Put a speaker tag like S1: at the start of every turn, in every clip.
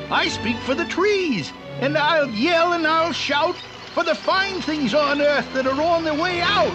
S1: I speak for the trees, and I'll yell and I'll shout for the fine things on earth that are on their way out.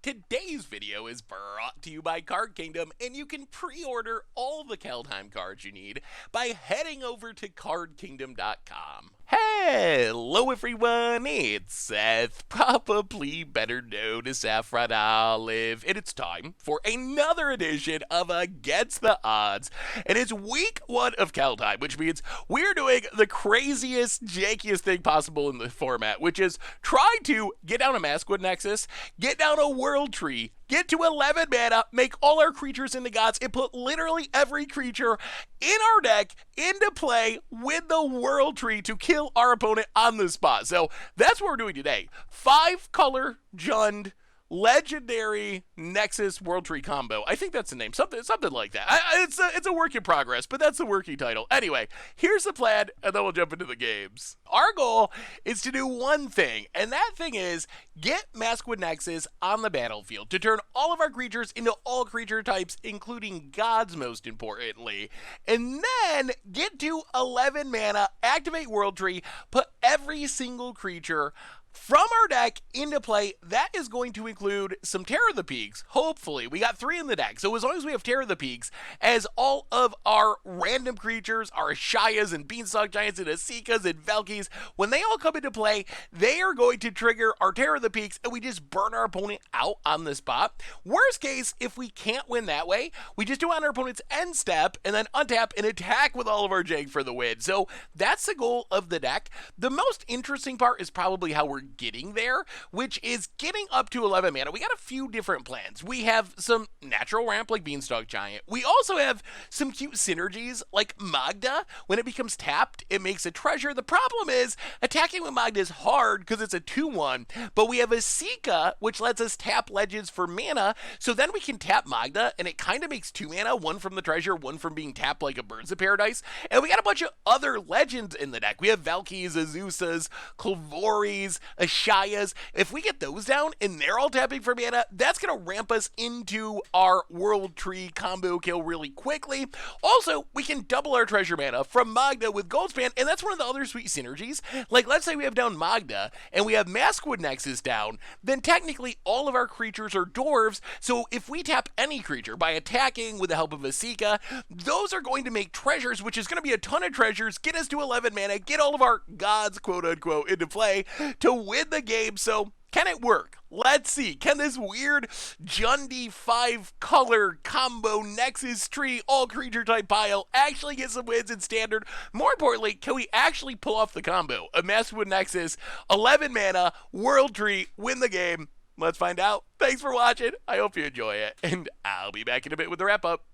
S2: Today's video is brought to you by Card Kingdom, and you can pre-order all the Kaldheim cards you need by heading over to cardkingdom.com. Hello everyone, it's Seth, probably better known as Saffron Olive, and it's time for another edition of Against the Odds, and it's week 1 of Kaldheim, which means we're doing the craziest, jankiest thing possible in the format, which is try to get down a Maskwood Nexus, get down a World Tree, get to 11 mana, make all our creatures into gods, and put literally every creature in our deck into play with the World Tree to kill our opponent on the spot. So that's what we're doing today. 5-color Jund Legendary Nexus World Tree combo. I think that's the name. Something like that. It's a work in progress, but that's the working title. Anyway, here's the plan, and then we'll jump into the games. Our goal is to do one thing, and that thing is get Maskwood Nexus on the battlefield to turn all of our creatures into all creature types, including gods most importantly, and then get to 11 mana, activate World Tree, put every single creature from our deck into play. That is going to include some Terror of the Peaks, hopefully. We got 3 in the deck, so as long as we have Terror of the Peaks, as all of our random creatures, our Ashayas and Beanstalk Giants and Asikas and Velkies, when they all come into play, they are going to trigger our Terror of the Peaks, and we just burn our opponent out on the spot. Worst case, if we can't win that way, we just do it on our opponent's end step, and then untap and attack with all of our jank for the win. So that's the goal of the deck. The most interesting part is probably how we're getting there, which is getting up to 11 mana. We got a few different plans. We have some natural ramp like Beanstalk Giant. We also have some cute synergies like Magda. When it becomes tapped, it makes a treasure. The problem is attacking with Magda is hard because it's a 2-1, but we have Asika, which lets us tap legends for mana, so then we can tap Magda, and it kind of makes 2 mana, 1 from the treasure, 1 from being tapped like a Birds of Paradise, and we got a bunch of other legends in the deck. We have Valkyries, Azusas, Klavoris, Ashayas. If we get those down and they're all tapping for mana, that's going to ramp us into our World Tree combo kill really quickly. Also, we can double our treasure mana from Magda with Goldspan, and that's one of the other sweet synergies. Like, let's say we have down Magda and we have Maskwood Nexus down, then technically all of our creatures are dwarves, so if we tap any creature by attacking with the help of Asika, those are going to make treasures, which is going to be a ton of treasures, get us to 11 mana, get all of our gods, quote unquote, into play to win the game. So can it work? Let's see. Can this weird Jundy 5-color combo Nexus Tree all creature type pile actually get some wins in Standard? More importantly, can we actually pull off the combo? A Maskwood Nexus, 11 mana, World Tree, win the game. Let's find out. Thanks for watching. I hope you enjoy it, and I'll be back in a bit with the wrap up.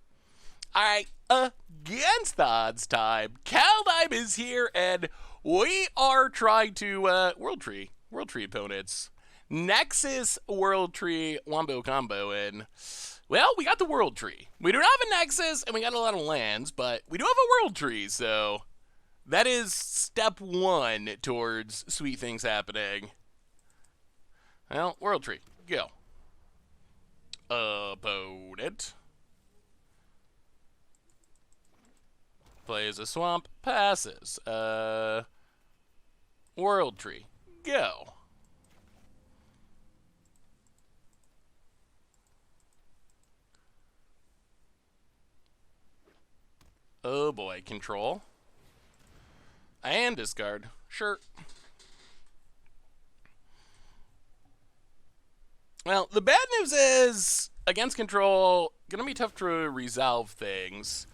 S2: Alright, Against the Odds time. Kaldheim is here, and we are trying to World Tree opponents. Nexus World Tree Wombo combo, and well, we got the World Tree. We don't have a Nexus, and we got a lot of lands, but we do have a World Tree, so that is step 1 towards sweet things happening. Well, World Tree, go. Opponent plays a swamp, passes. World Tree, go. Oh boy, control. And discard. Sure. Well, the bad news is, against control, gonna be tough to resolve things.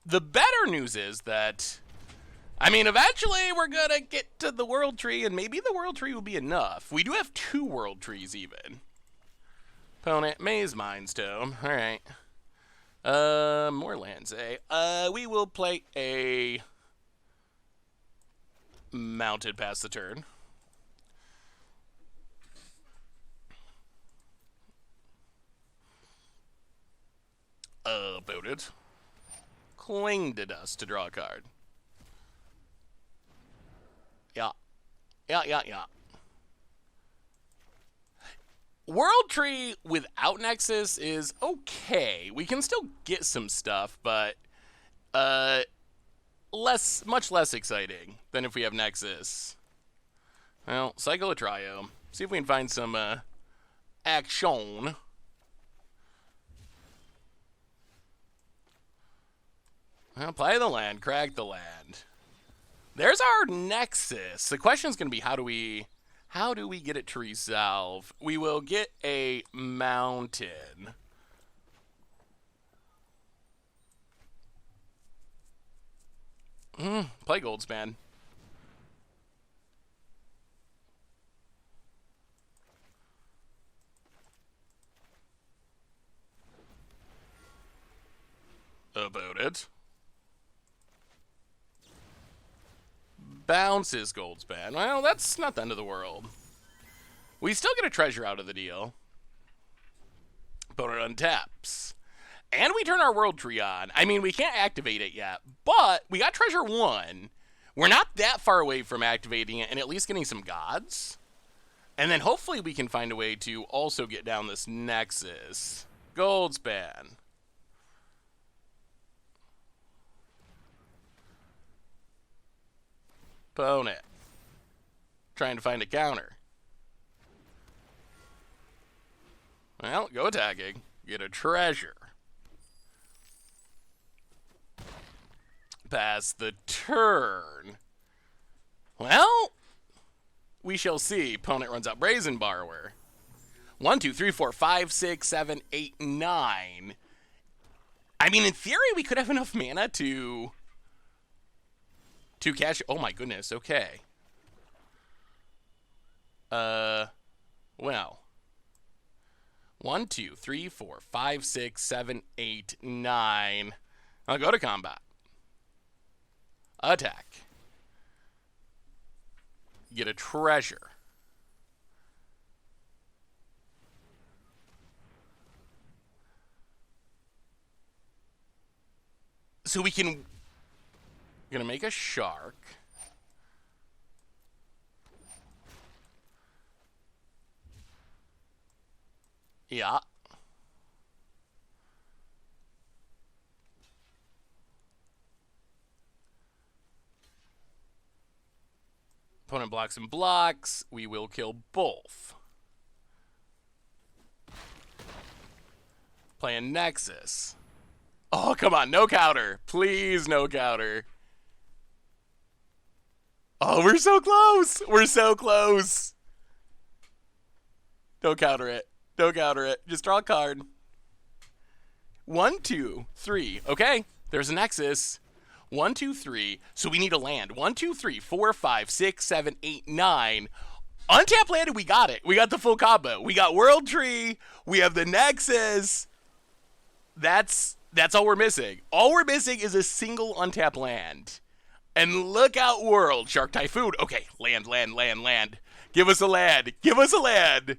S2: The better news is that, I mean, eventually we're gonna get to the World Tree, and maybe the World Tree will be enough. We do have 2 World Trees even. Opponent, Maze Mindstone. Alright. More lands, eh? We will play a Mounted past the turn. Voted. Cling to Dust to draw a card. Yeah. Yeah. World Tree without Nexus is okay. We can still get some stuff, but much less exciting than if we have Nexus. Well, cycle a trio. See if we can find some action. Well, play the land, crack the land. There's our Nexus. The question's going to be how do we get it to resolve? We will get a mountain. Play Goldspan. About it. Bounces Goldspan. Well, that's not the end of the world. We still get a treasure out of the deal. Opponent untaps. And we turn our World Tree on. I mean, we can't activate it yet, but we got Treasure 1. We're not that far away from activating it and at least getting some gods. And then hopefully we can find a way to also get down this Nexus. Goldspan. Opponent. Trying to find a counter. Well, go attacking. Get a treasure. Pass the turn. Well, we shall see. Opponent runs out Brazen Borrower. 1, 2, 3, 4, 5, 6, 7, 8, 9. I mean, in theory, we could have enough mana to cash. Oh my goodness. Okay. Well. 1, 2, 3, 4, 5, 6, 7, 8, 9. I'll go to combat. Attack. Get a treasure. So we can... We're gonna make a shark. Yeah. Opponent blocks and blocks. We will kill both. Playing Nexus. Oh, come on. No counter. Please, no counter. Oh, we're so close. We're so close. Don't counter it. Don't counter it. Just draw a card. 1, 2, 3. Okay. There's a Nexus. 1, 2, 3. So we need a land. 1, 2, 3, 4, 5, 6, 7, 8, 9. Untap landed, we got it. We got the full combo. We got World Tree. We have the Nexus. That's all we're missing. All we're missing is a single untap land. And look out, World. Shark Typhoon. Okay, land. Give us a land. Give us a land.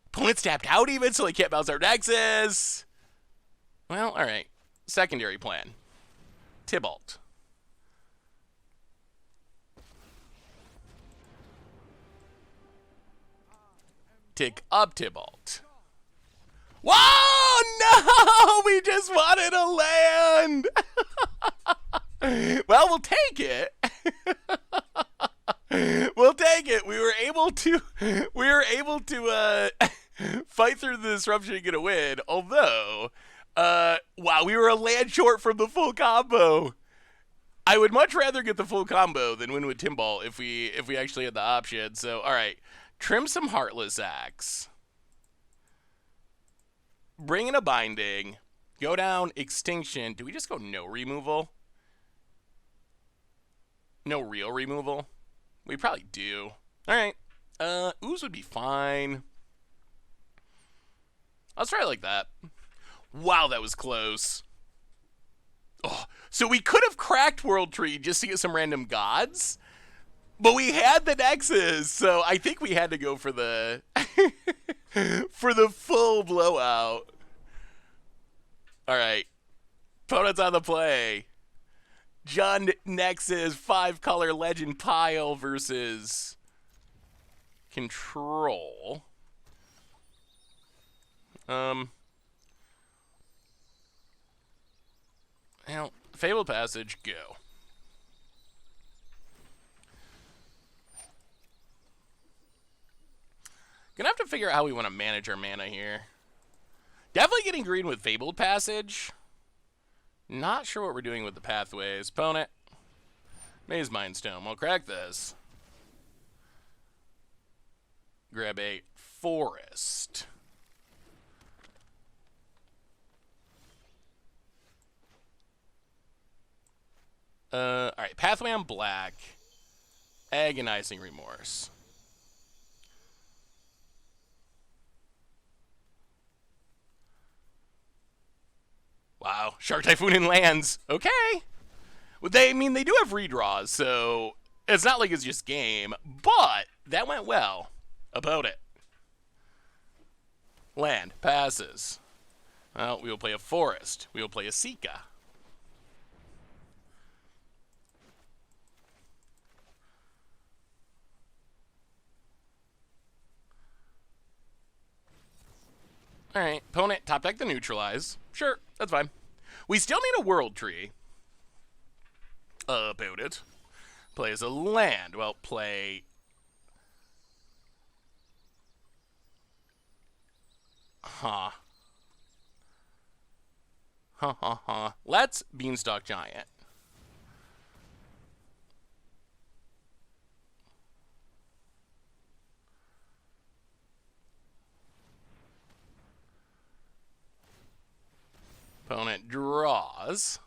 S2: Opponent's tapped out even, so they can't bounce our Nexus. Well, all right. Secondary plan. Tybalt. Tick up Tybalt. Whoa! No! We just wanted a land! Well, we'll take it. We'll take it. We were able to fight through the disruption and get a win. Although, wow, we were a land short from the full combo. I would much rather get the full combo than win with Timbal if we actually had the option. So, all right, trim some Heartless Axe. Bring in a Binding. Go down Extinction. Do we just go no removal? No real removal? We probably do. All right. Ooze would be fine. Let's try it like that. Wow, that was close. Oh, so we could have cracked World Tree just to get some random gods, but we had the Nexus, so I think we had to go for the for the full blowout. All right. Opponent's on the play. Jund Nexus 5-color Legend Pile versus control. Well, Fabled Passage, go. Gonna have to figure out how we want to manage our mana here. Definitely getting green with Fabled Passage. Not sure what we're doing with the pathways. Opponent. Maze Mind Stone. We'll crack this. Grab a forest. Alright, pathway on black. Agonizing Remorse. Wow, Shark Typhoon in lands. Okay. Well, they do have redraws, so it's not like it's just game, but that went well. About it. Land passes. Well, we will play a forest. We will play a Sika. Alright, opponent, top deck the neutralize. Sure, that's fine. We still need a world tree. About it. Play as a land. Well, play... Huh. Let's Beanstalk Giant. Opponent draws.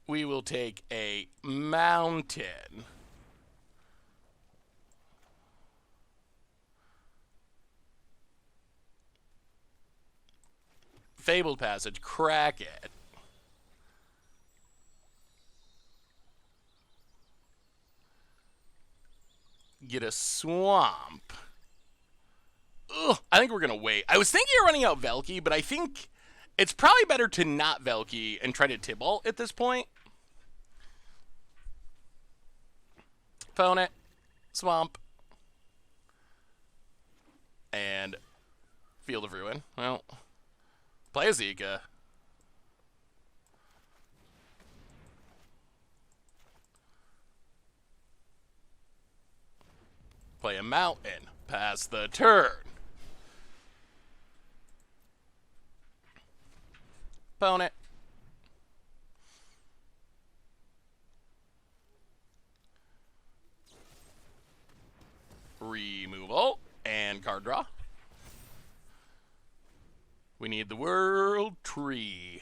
S2: We will take a mountain. Fabled Passage, crack it. Get a swamp. Ugh, I think we're going to wait. I was thinking of running out Velky, but I think it's probably better to not Velky and try to Tibalt at this point. Opponent, swamp, and Field of Ruin. Well, play a Zika. Play a mountain. Pass the turn. Opponent. Removal and card draw. We need the world tree.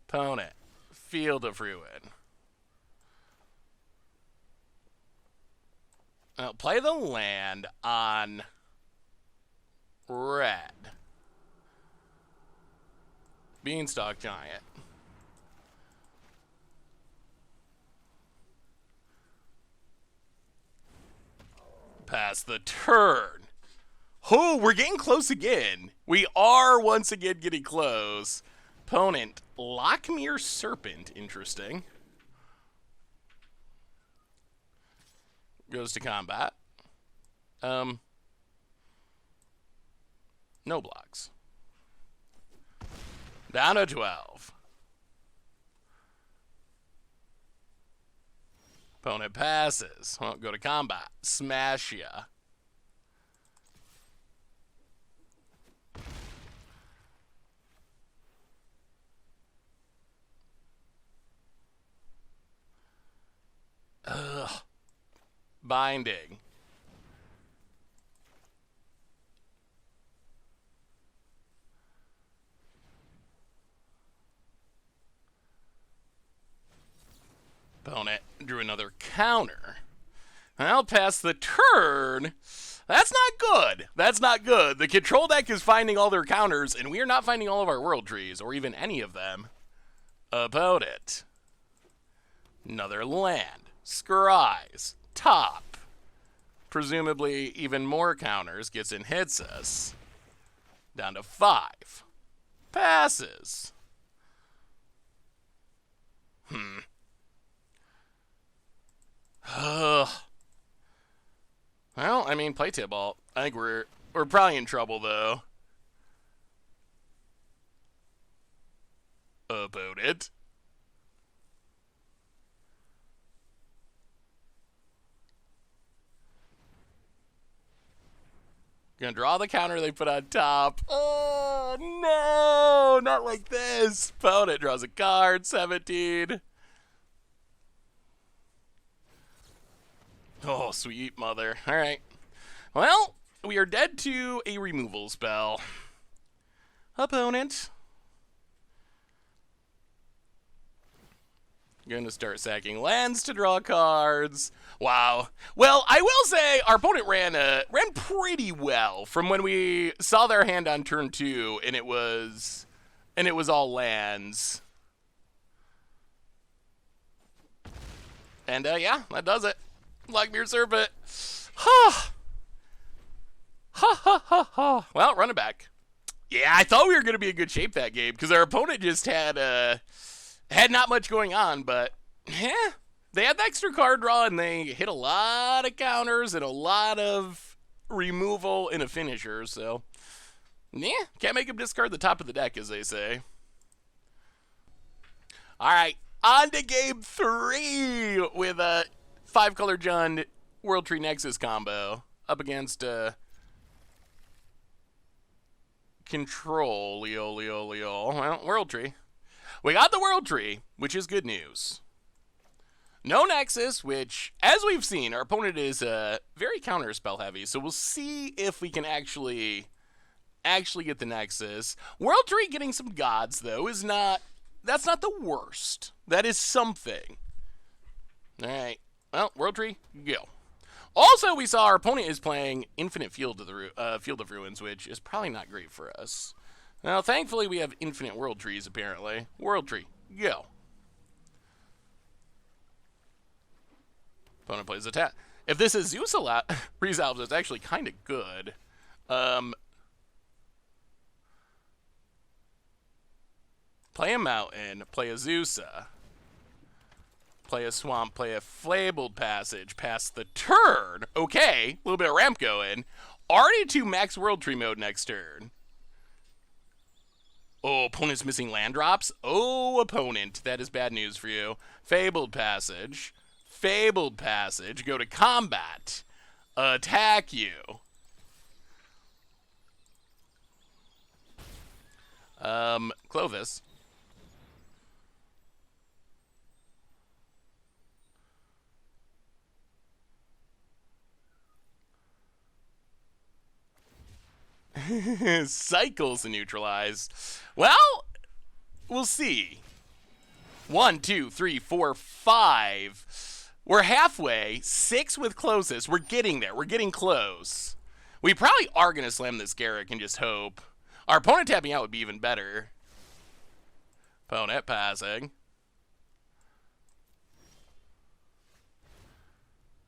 S2: Opponent. Field of Ruin. Now play the land on red. Beanstalk Giant. Pass the turn. Oh, we're getting close again. We are once again getting close. Opponent, Lockmere Serpent. Interesting. Goes to combat. No blocks. Down to 12. Opponent passes. Won't go to combat. Smash ya. Ugh. Binding. Opponent drew another counter. I'll pass the turn. That's not good. That's not good. The control deck is finding all their counters, and we are not finding all of our world trees, or even any of them. Opponent. Another land. Scries. Top. Presumably even more counters. Gets and hits us. Down to 5. Passes. mean, play Tibalt. I think we're probably in trouble, though. About it. Gonna draw the counter they put on top. Oh, no! Not like this. Opponent draws a card. 17. Oh, sweet mother. All right. Well, we are dead to a removal spell. Opponent. Gonna start sacking lands to draw cards. Wow. Well, I will say our opponent ran pretty well from when we saw their hand on turn 2, and it was all lands. And yeah, that does it. Blackbeard Serpent. Ha ha ha ha. Well, run it back. Yeah, I thought we were gonna be in good shape that game because our opponent just had not much going on, but yeah, they had the extra card draw and they hit a lot of counters and a lot of removal in a finisher, so yeah, can't make him discard the top of the deck, as they say. Alright, on to game 3 with a 5-color Jund World Tree Nexus combo up against Control Leo. Well, World Tree. We got the World Tree, which is good news. No Nexus, which, as we've seen, our opponent is very counter-spell heavy, so we'll see if we can actually get the Nexus. World Tree getting some gOdds, though, that's not the worst. That is something. Alright, well, World Tree, go. Also, we saw our opponent is playing Infinite Field of Ruins, which is probably not great for us. Now, thankfully, we have infinite World Trees, apparently. World Tree, go. Opponent plays attack. If this is Zeus resolves, it's actually kind of good. Play a Mountain, play a Zeusa. Play a Swamp, play a Fabled Passage, pass the turn. Okay, a little bit of ramp going. Already to max World Tree mode next turn. Oh, opponent's missing land drops? Oh, opponent, that is bad news for you. Fabled Passage. Fabled Passage. Go to combat. Attack you. Clovis. Cycles to neutralize. Well, we'll see. 1, 2, 3, 4, 5. We're halfway. 6 with closest. We're getting there. We're getting close. We probably are going to slam this Garrick and just hope. Our opponent tapping out would be even better. Opponent passing.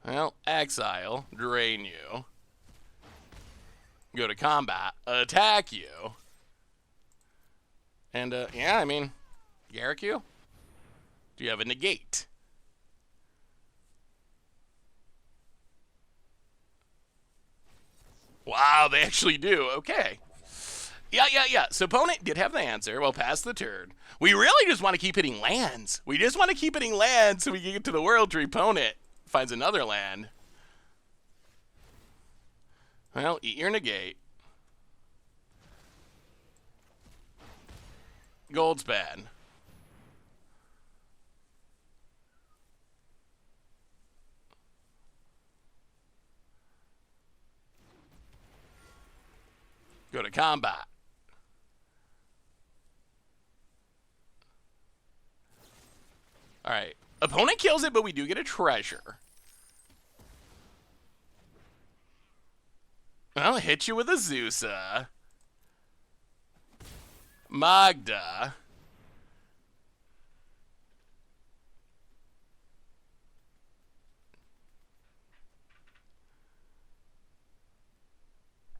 S2: Well, exile. Drain you. Go to combat, attack you. And, yeah, I mean, Garrick you? Do you have a negate? Wow, they actually do. Okay. Yeah. So opponent did have the answer. Well, pass the turn. We really just want to keep hitting lands. We just want to keep hitting lands so we can get to the World Tree. Opponent finds another land. Well, eat your negate. Gold's bad. Go to combat. Alright. Opponent kills it, but we do get a treasure. I'll hit you with a Zeusa. Magda.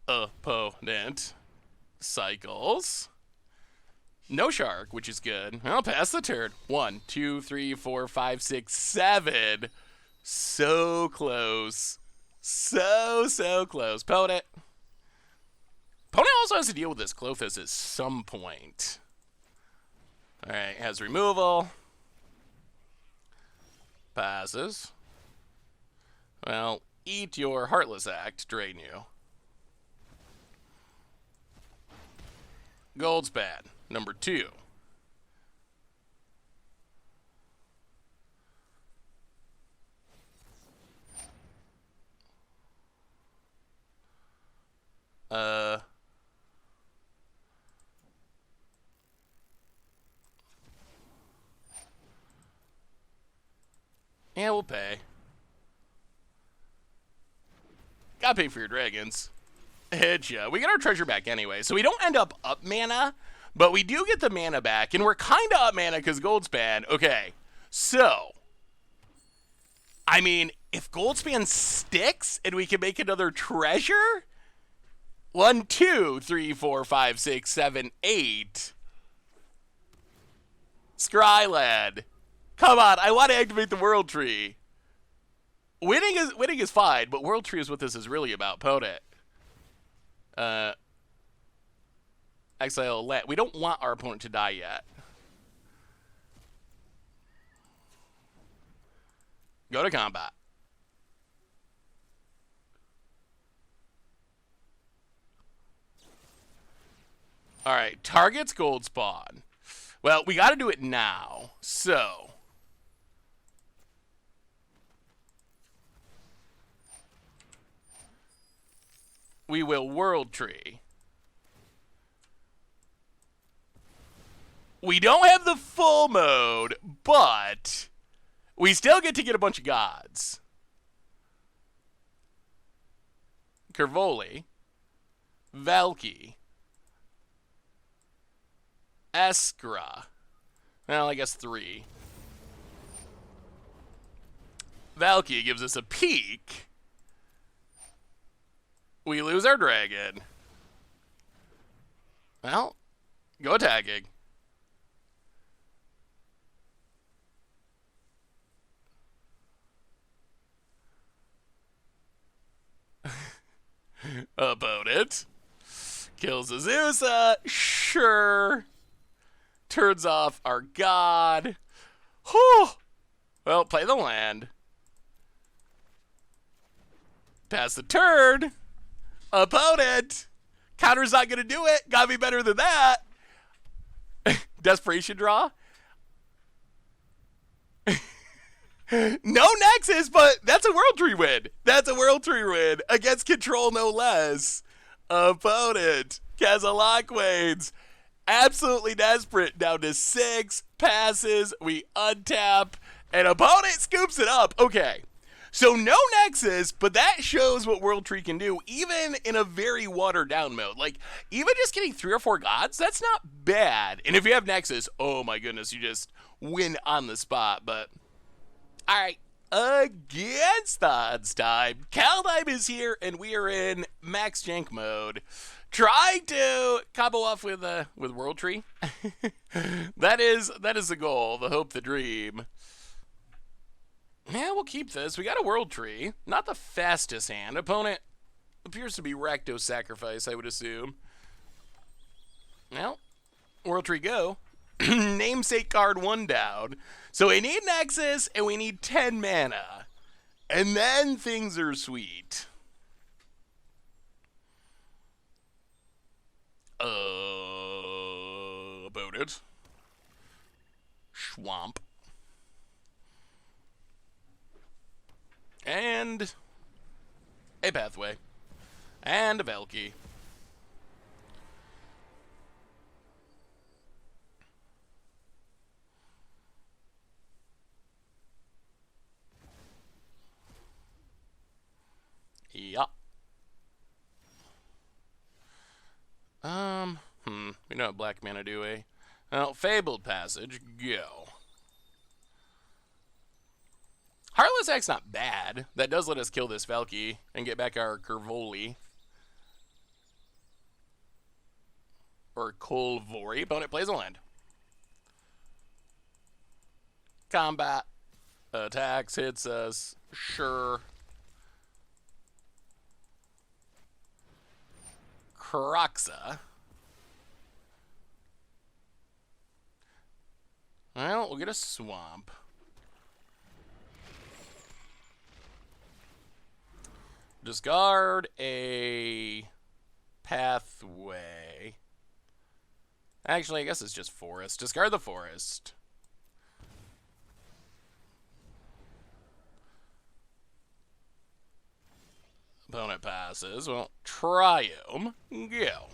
S2: Opponent. Cycles. No shark, which is good. I'll pass the turn. 1, 2, 3, 4, 5, 6, 7. So close. So close. Opponent also has to deal with this Clothis at some point. Alright, has removal. Passes. Well, eat your Heartless Act, drain you. Goldspan, number 2. Yeah, we'll pay. Gotta pay for your dragons. Hitcha. We get our treasure back anyway, so we don't end up mana, but we do get the mana back, and we're kind of up mana because Goldspan. Okay, so, I mean, if Goldspan sticks and we can make another treasure, 1, 2, 3, 4, 5, 6, 7, 8. Scrylad. Come on, I want to activate the World Tree. Winning is fine, but World Tree is what this is really about. Opponent. Exile land. We don't want our opponent to die yet. Go to combat. Alright, target's gold spawn. Well, we gotta do it now. So. We will World Tree. We don't have the full mode, but we still get to get a bunch of gods. Kervoli. Valky. Eskra. Well, I guess 3. Valky gives us a peek. We lose our dragon. Well, go attacking. Opponent. Kills Azusa. Sure. Turns off our god. Whew. Well, play the land. Pass the turn. Opponent. Counter's not going to do it. Gotta be better than that. Desperation draw. No Nexus, but that's a World Tree win. That's a World Tree win. Against control, no less. Opponent. Kazalakwains. Absolutely desperate. Down to 6. Passes. We untap. And opponent scoops it up. Okay. So no Nexus, but that shows what World Tree can do, even in a very watered down mode. Like, even just getting 3 or 4 gods, that's not bad. And if you have Nexus, oh my goodness, you just win on the spot. But, alright, against the odds time, Kaldheim is here, and we are in max jank mode. Trying to combo off with World Tree. that is the goal, the hope, the dream. Yeah, we'll keep this. We got a World Tree. Not the fastest hand. Opponent appears to be Rakdos Sacrifice, I would assume. Well, World Tree go. Namesake card 1 down. So we need Nexus, and we need 10 mana. And then things are sweet. About it. Swamp. And a pathway. And a Valky. Yeah. We don't have black mana, do we? Well, Fabled Passage, go. Heartless Act's not bad. That does let us kill this Valky and get back our Kervoli. Or Kolvori. Opponent plays a land. Combat. Attacks, hits us. Sure. Kroxa. Well, we'll get a swamp. Discard a pathway. Actually, I guess it's just forest. Discard the forest. Opponent passes. Well, Triome. Go.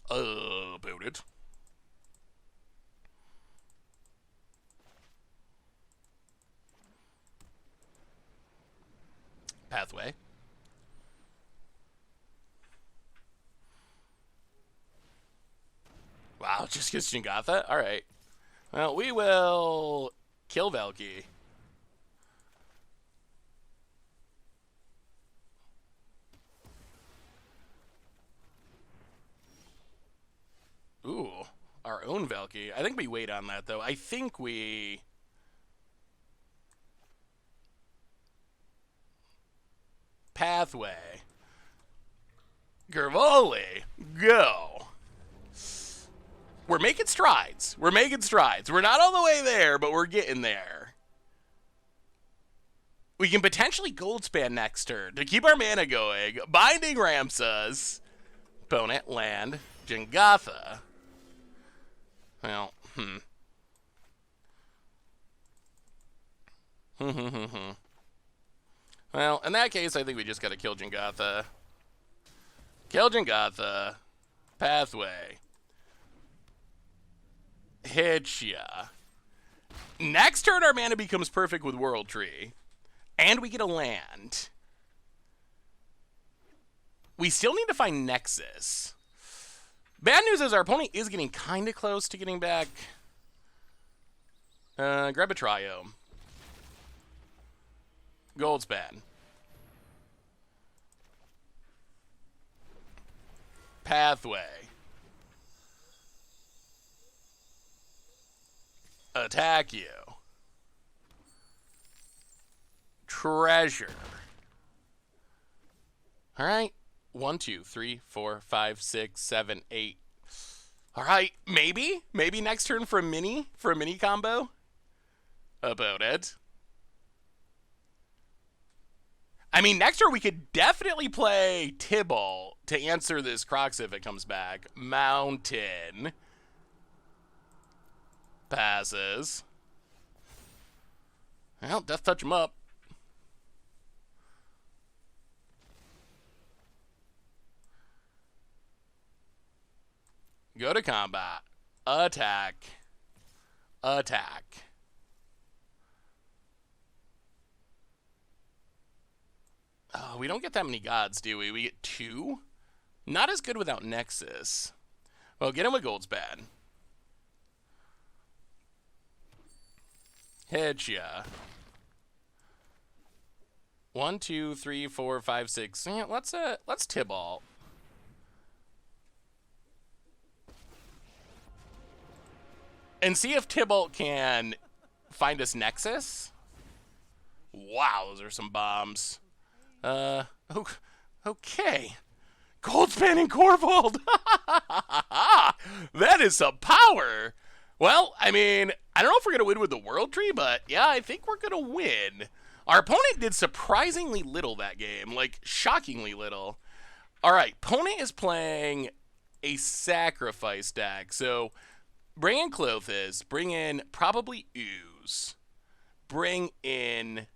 S2: About it. Pathway. Wow, just gets Jingatha? Alright. Well, we will kill Velki. Ooh, our own Velki. I think we wait on that, though. I think we... Pathway. Gervoli. Go. We're making strides. We're making strides. We're not all the way there, but we're getting there. We can potentially Goldspan next turn to keep our mana going. Binding Ramses. Opponent, land, Jingatha. Well, Well, in that case, I think we just gotta kill Jingatha. Kill Jingatha. Pathway. Hitcha. Next turn, our mana becomes perfect with World Tree. And we get a land. We still need to find Nexus. Bad news is our opponent is getting kind of close to getting back. Grab a Triome. Goldspan. Pathway. Attack you. Treasure. All right. 1, 2, 3, 4, 5, 6, 7, 8. All right. Maybe next turn for a mini combo. About it. I mean, next turn we could definitely play Tibalt to answer this Crocs if it comes back. Mountain. Passes. Well, Death Touch him up. Go to combat. Attack. Attack. Oh, we don't get that many gods, do we? We get 2? Not as good without Nexus. Well, get him with Goldspan. Hitcha. 1, 2, 3, 4, 5, 6. Yeah, let's Tibalt. And see if Tibalt can find us Nexus. Wow, those are some bombs. Okay. Goldspan and Corvold. That is some power. Well, I mean, I don't know if we're going to win with the World Tree, but yeah, I think we're going to win. Our opponent did surprisingly little that game, like shockingly little. All right, opponent is playing a sacrifice deck. So bring in Clothis, bring in probably Ooze, bring in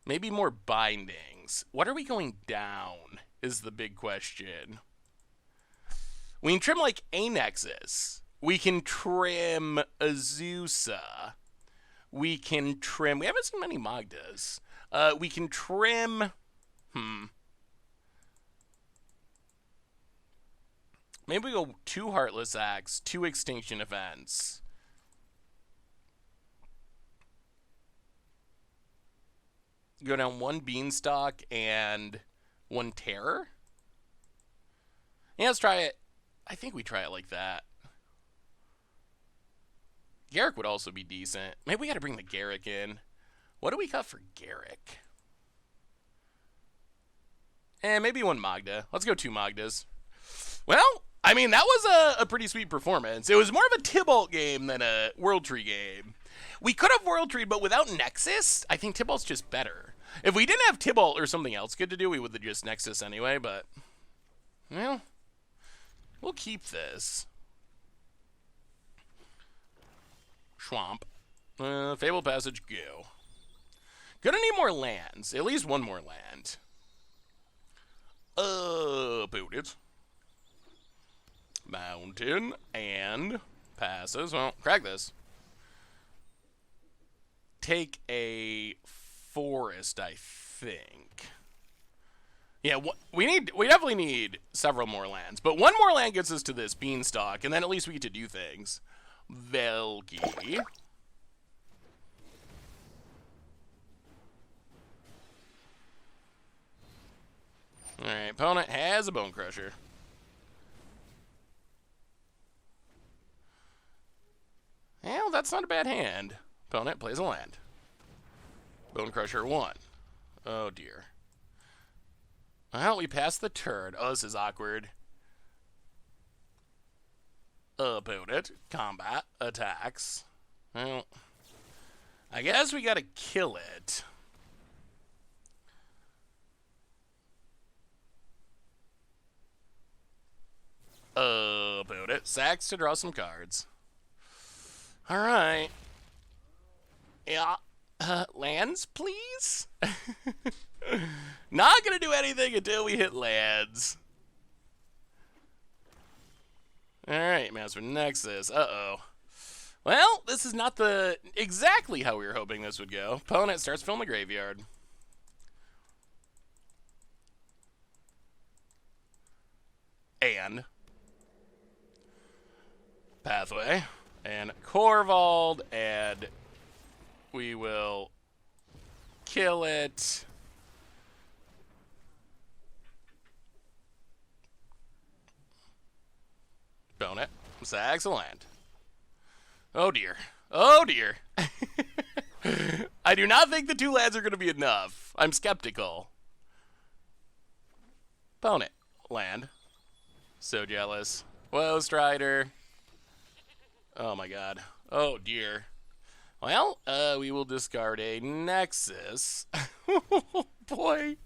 S2: maybe more bindings. What are we going down is the big question. We can trim like a Nexus. We can trim Azusa. We can trim... We haven't seen many Magdas. We can trim... Maybe we go 2 Heartless Acts, 2 Extinction Events. Go down 1 Beanstalk and 1 Terror. Yeah, let's try it. I think we try it like that. Garrick would also be decent. Maybe we got to bring the Garrick in. What do we got for Garrick? Maybe one Magda. Let's go 2 Magdas. Well, I mean, that was a pretty sweet performance. It was more of a Tybalt game than a World Tree game. We could have World Tree, but without Nexus, I think Tybalt's just better. If we didn't have Tybalt or something else good to do, we would have just Nexus anyway, but... Well, we'll keep this. Schwamp. Fabled Passage, go. Gonna need more lands. At least one more land. Boot it. Mountain and passes. Well, crack this. Take a forest, I think. Yeah, we definitely need several more lands. But one more land gets us to this beanstalk, and then at least we get to do things. Velki. Alright, opponent has a Bone Crusher. Well, that's not a bad hand. Opponent plays a land. Bone Crusher 1. Oh, dear. Well, we passed the turn. Oh, this is awkward. Opponent. Combat. Attacks. Well, I guess we gotta kill it. Opponent. Sacks to draw some cards. Alright. Yeah. Lands, please? Not gonna do anything until we hit lands. Alright, Maskwood Nexus. Uh-oh. Well, this is not exactly how we were hoping this would go. Opponent starts filling the graveyard. And Pathway. And Corvald, and we will kill it. Bone it. Sags a land. Oh dear. Oh dear. I do not think the 2 lands are going to be enough. I'm skeptical. Bone it. Land. So jealous. Whoa, Strider. Oh my god. Oh dear. Well, we will discard a Nexus. Oh boy.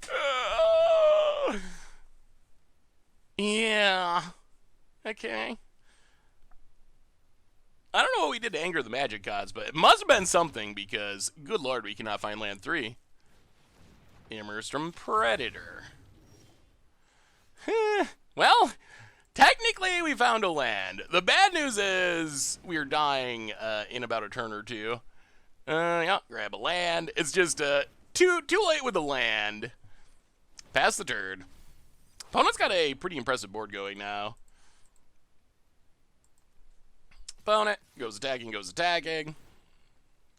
S2: Yeah. Okay. I don't know what we did to anger the magic gods, but it must have been something because, good lord, we cannot find land 3. Immerstrom Predator. Well, technically, we found a land. The bad news is we're dying in about a turn or 2. Yeah, grab a land. It's just too late with the land. Pass the turn. Opponent's got a pretty impressive board going now. Opponent goes attacking, goes attacking.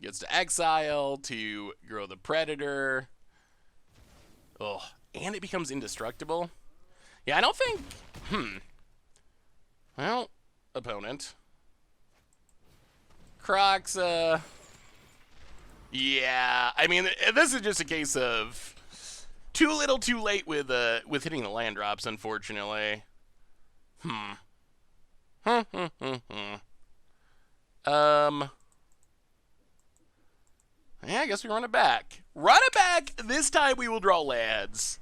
S2: Gets to exile to grow the Predator. Oh, and it becomes indestructible. Yeah, I don't think... Well, opponent. Croxa. Yeah, I mean, this is just a case of too little too late with hitting the land drops, unfortunately. Yeah, I guess we run it back. Run it back! This time we will draw lands.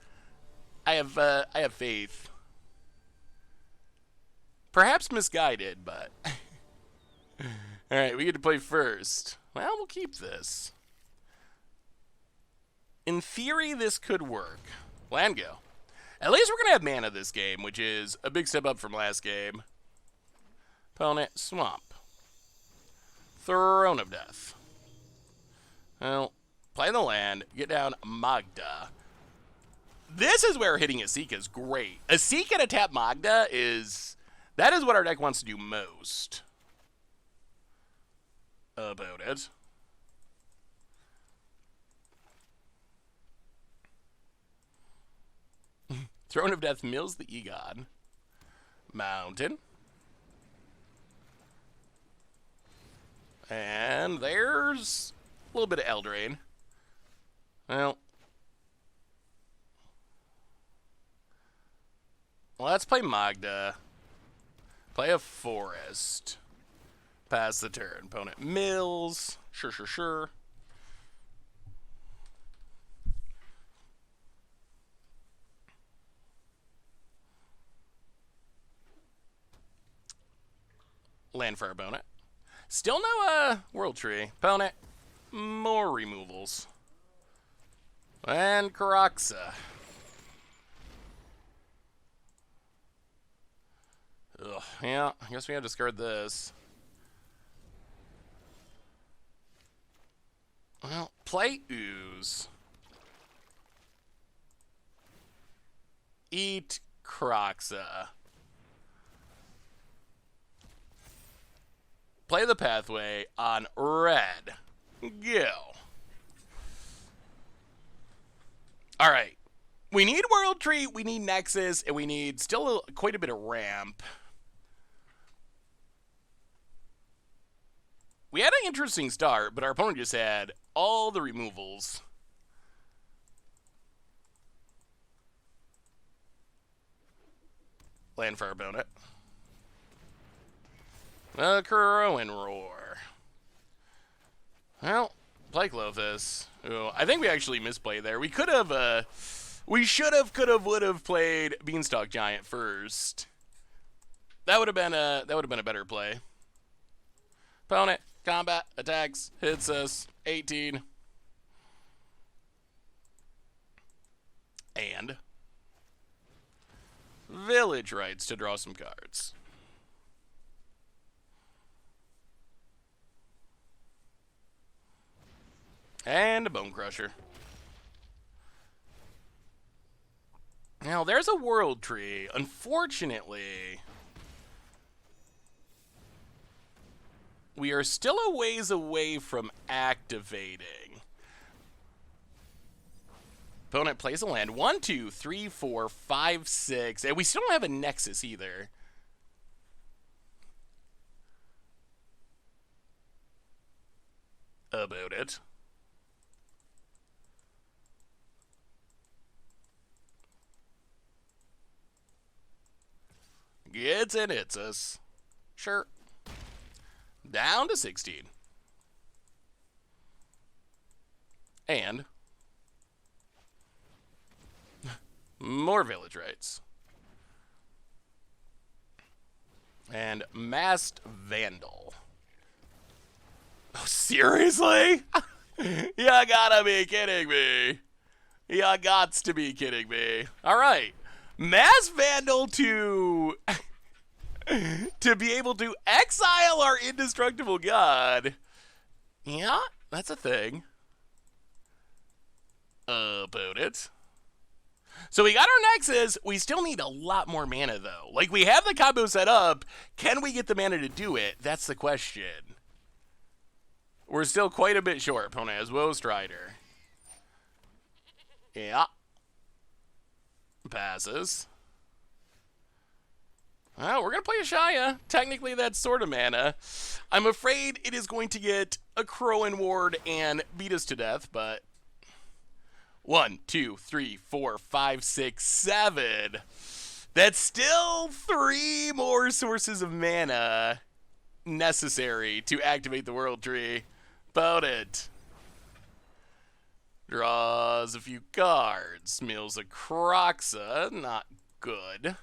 S2: I have faith. Perhaps misguided, but... Alright, we get to play first. Well, we'll keep this. In theory, this could work. Land go. At least we're going to have mana this game, which is a big step up from last game. Opponent, Swamp. Throne of Death. Well, play the land, get down Magda. This is where hitting Asika is great. Asika to tap Magda is... That is what our deck wants to do most. About it. Throne of Death mills the Egod. Mountain. And there's a little bit of Eldraine. Well, let's play Magda. Play a forest. Pass the turn. Opponent mills. Sure. Land for our opponent. Still no World Tree. Opponent, more removals. And Karaxa. Ugh, yeah, I guess we gotta discard this. Well, play Ooze. Eat Karaxa. Play the pathway on red. Go. Alright. We need World Tree, we need Nexus, and we need still quite a bit of ramp. We had an interesting start, but our opponent just had all the removals. Land for our opponent. Crow and Roar. Well, play Clothis. Ooh, I think we actually misplayed there. We could have, we should have, could have, would have played Beanstalk Giant first. That would have been a better play. Opponent, combat, attacks, hits us, 18. And Village Rights to draw some cards. And a Bone Crusher. Now, there's a World Tree. Unfortunately, we are still a ways away from activating. Opponent plays a land. 1, 2, 3, 4, 5, 6. And we still don't have a Nexus either. About it. Gets and hits us. Sure. Down to 16. And more Village Rights. And Masked Vandal. Oh, seriously? You gotta be kidding me. You gots to be kidding me. Alright. Masked Vandal to be able to exile our indestructible god. Yeah, that's a thing. About it. So we got our Nexus. We still need a lot more mana, though. Like, we have the combo set up. Can we get the mana to do it? That's the question. We're still quite a bit short. Opponent has Woe Strider. Yeah. Passes. Well, we're going to play a Shaya. Technically, that's sort of mana. I'm afraid it is going to get a Crow and Ward and beat us to death, but 1, 2, 3, 4, 5, 6, 7. That's still 3 more sources of mana necessary to activate the World Tree. About it. Draws a few cards. Mills a Karaxa. Not good.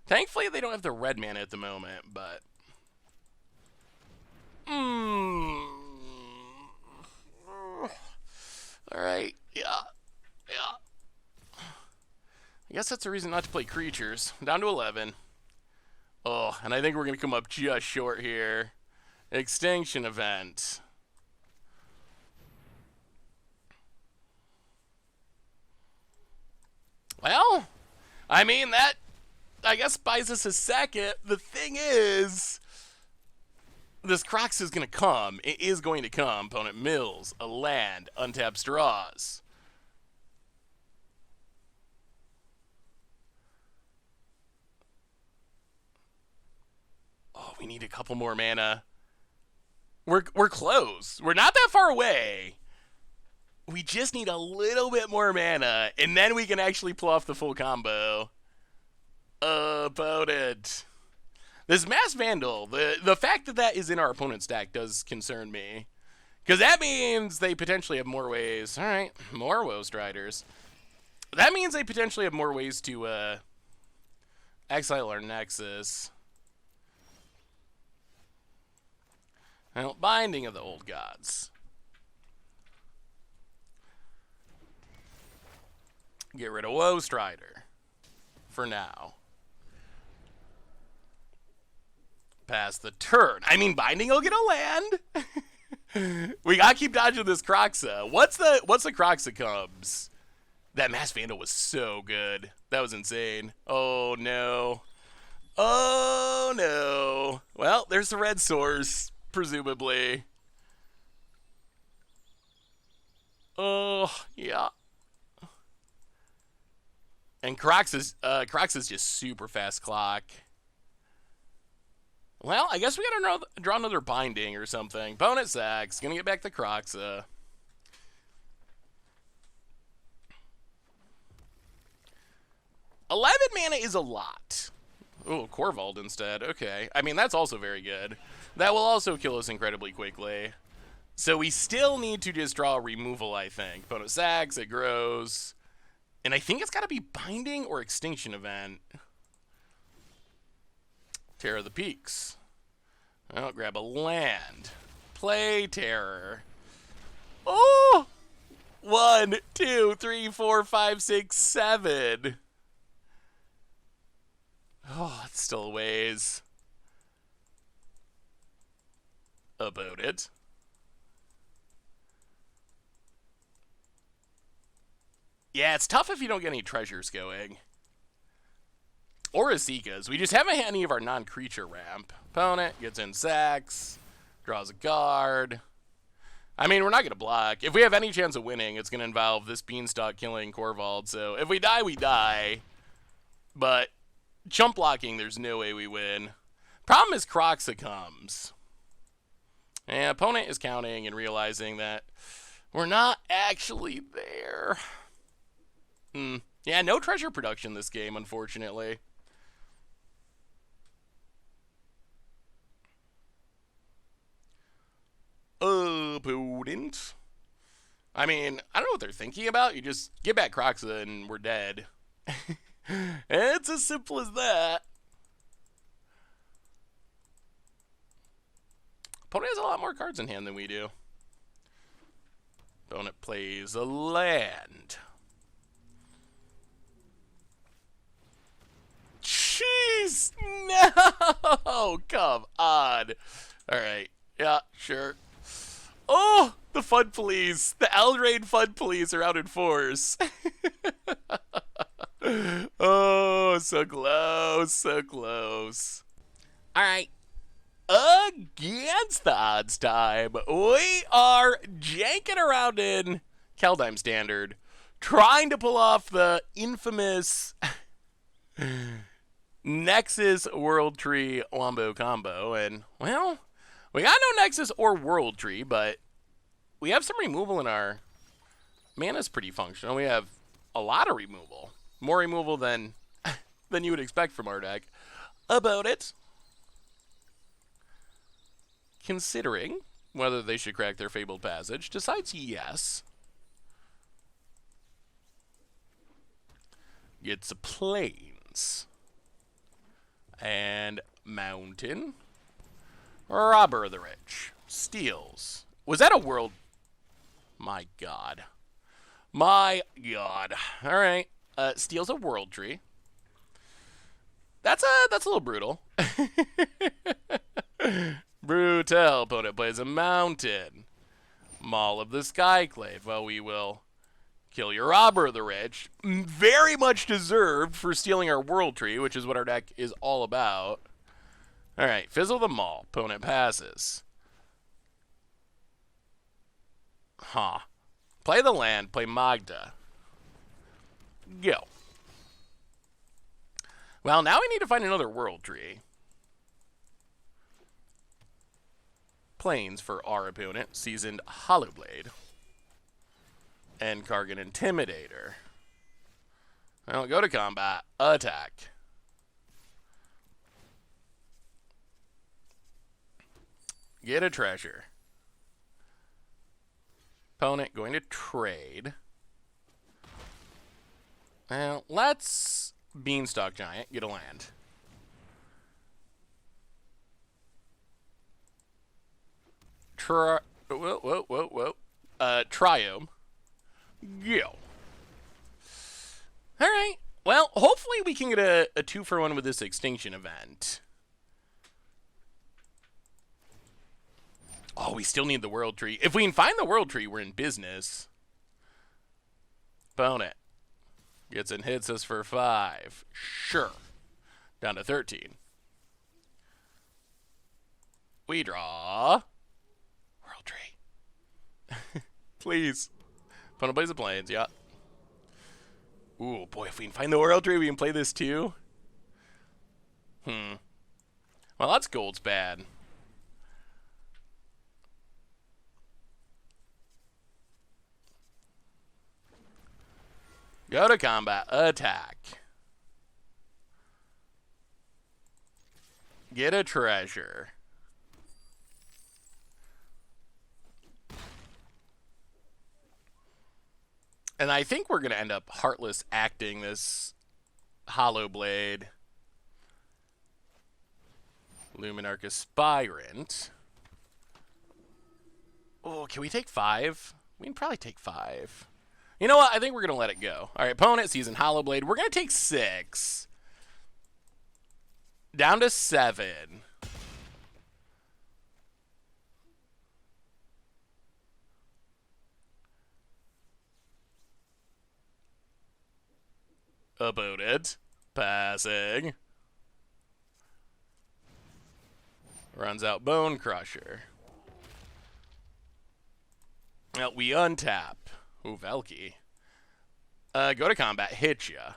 S2: Thankfully, they don't have the red mana at the moment, but alright. Yeah. I guess that's a reason not to play creatures. Down to 11. Oh, and I think we're going to come up just short here. Extinction Event. Well, I mean, that, I guess, buys us a second. The thing is, this Crocs is going to come. It is going to come. Opponent mills, a land, untaps draws. Oh, we need a couple more mana. We're close. We're not that far away. We just need a little bit more mana, and then we can actually pull off the full combo. Opponent. This Mass Vandal, the fact that that is in our opponent's deck does concern me. Because that means they potentially have more ways. Alright, more Woe Striders. That means they potentially have more ways to exile our Nexus. Well, Binding of the Old Gods. Get rid of Woe Strider. For now. Pass the turn. I mean, Binding will get a land. We gotta keep dodging this Kroxa. What's the Kroxa comes? That Mass Vandal was so good. That was insane. Oh no. Oh no. Well, there's the red source, presumably. Oh yeah. And Kroxa's just super fast clock. Well, I guess we gotta draw another Binding or something. Opponent sacks. Gonna get back the Kroxa. $11 mana is a lot. Oh, Corvald instead. Okay. I mean, that's also very good. That will also kill us incredibly quickly. So we still need to just draw a removal, I think. Opponent sacks, it grows. And I think it's got to be Binding or Extinction Event. Terror of the Peaks. I'll grab a land. Play Terror. Oh! 1, 2, 3, 4, 5, 6, 7. Oh, it's still a ways. About it. Yeah, it's tough if you don't get any treasures going. Or Asikas. We just haven't had any of our non-creature ramp. Opponent gets in sacks. Draws a card. I mean, we're not going to block. If we have any chance of winning, it's going to involve this Beanstalk killing Corvald. So if we die, we die. But chump blocking, there's no way we win. Problem is Kroxa comes. And opponent is counting and realizing that we're not actually there. Yeah, no treasure production this game, unfortunately. Opponent. I mean, I don't know what they're thinking about. You just get back Kroxa and we're dead. It's as simple as that. Opponent has a lot more cards in hand than we do. Opponent plays a land. Jeez! No! Come on. Alright. Yeah, sure. Oh! The Fun Police! The Eldraine Fun Police are out in force. Oh, so close, so close. Alright. Against the odds time, we are janking around in Kaldheim Standard, trying to pull off the infamous Nexus World Tree Wombo combo. And, well, we got no Nexus or World Tree, but we have some removal in our... Mana's pretty functional. We have a lot of removal. More removal than you would expect from our deck. About it. Considering whether they should crack their Fabled Passage, decides yes. Gets a Plains. And Mountain. Robber of the Rich. Steals. Was that a world? My God. My God. Alright. Steals a World Tree. That's a little brutal. Brutal. Opponent plays a Mountain. Maul of the Skyclave. Well, we will kill your Robber of the Rich. Very much deserved for stealing our World Tree, which is what our deck is all about. Alright, Fizzle the Maul. Opponent passes. Huh. Play the land. Play Magda. Go. Well, now we need to find another World Tree. Plains for our opponent. Seasoned Hollowblade. And Kargan Intimidator. Well, go to combat. Attack. Get a treasure. Opponent going to trade. Well, let's Beanstalk Giant. Get a land. Whoa. Triome. Go. Alright. Well, hopefully we can get a 2-for-1 with this Extinction event. Oh, we still need the World Tree. If we can find the World Tree, we're in business. Opponent gets and hits us for 5. Sure. Down to 13. We draw. World Tree. Please. Opponent plays the Plains, yeah. Ooh, boy, if we can find the World Tree, we can play this too. Well, that's gold's bad. Go to combat. Attack. Get a treasure. And I think we're going to end up Heartless acting this Hollowblade. Luminarch Aspirant. Oh, can we take 5? We can probably take 5. You know what? I think we're going to let it go. All right, opponent, Seasoned Hollowblade. We're going to take 6. Down to 7. Opponent. Passing. Runs out Bone Crusher. Well, we untap. Ooh, Velky. Go to combat. Hit ya.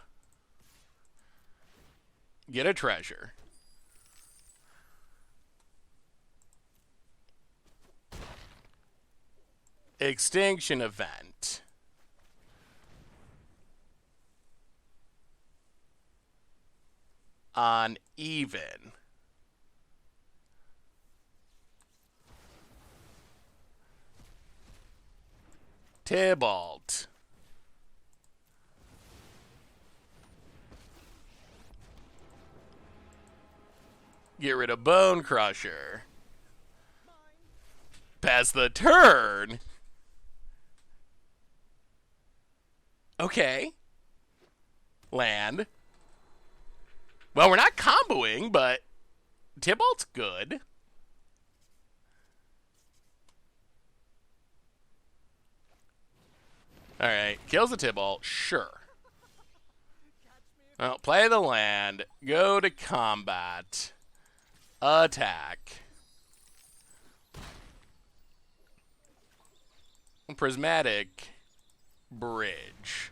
S2: Get a treasure. Extinction event. On even. Tybalt. Get rid of Bone Crusher. Pass the turn. Okay. Land. Well, we're not comboing, but Tybalt's good. All right, kills the Tybalt, sure. Well, play the land, go to combat, attack. Prismatic Bridge.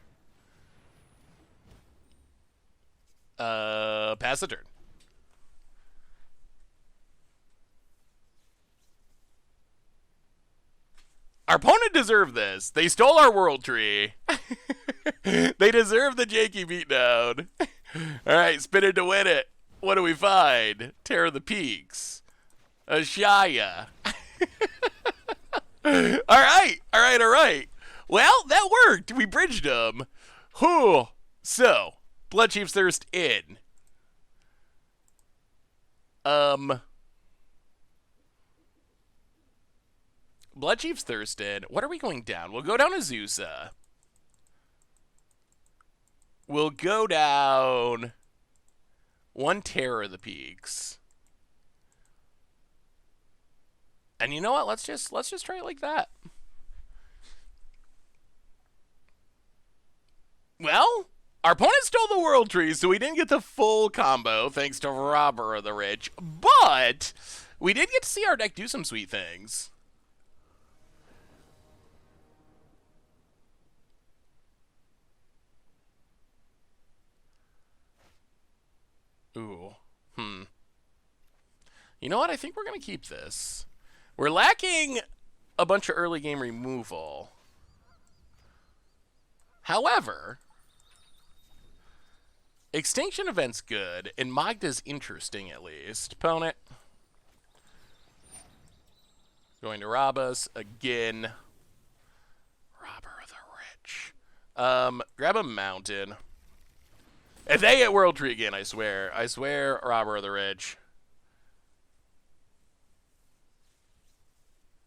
S2: Pass the turn. Our opponent deserved this. They stole our World Tree. They deserve the janky beatdown. All right, spin it to win it. What do we find? Terror of the Peaks. Ashaya. All right. Well, that worked. We bridged them. Whew. So, Bloodchief's Thirst in. Bloodchief's Thirst in. What are we going down? We'll go down Azusa. We'll go down 1 Terror of the Peaks. And you know what? Let's just try it like that. Well, our opponent stole the World Tree, so we didn't get the full combo thanks to Robber of the Rich. But we did get to see our deck do some sweet things. Ooh. You know what? I think we're going to keep this. We're lacking a bunch of early game removal. However, Extinction Event's good, and Magda's interesting at least. Opponent. Going to rob us again. Robber of the Rich. Grab a mountain. If they get World Tree again, I swear. I swear, Robber of the Rich.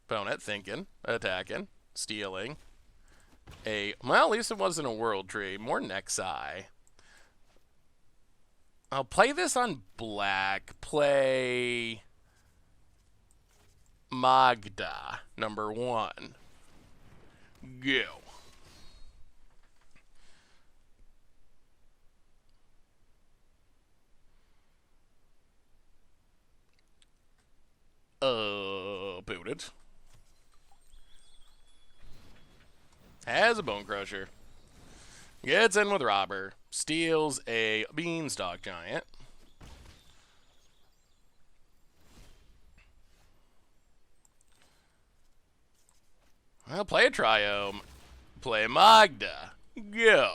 S2: Opponent thinking, attacking, stealing. Well, at least it wasn't a World Tree. More Nexi. I'll play this on black. Play Magda, number 1. Go. Boot it. Has a Bone Crusher. Gets in with Robber. Steals a Beanstalk Giant. I'll play a Triome. Play Magda. Go.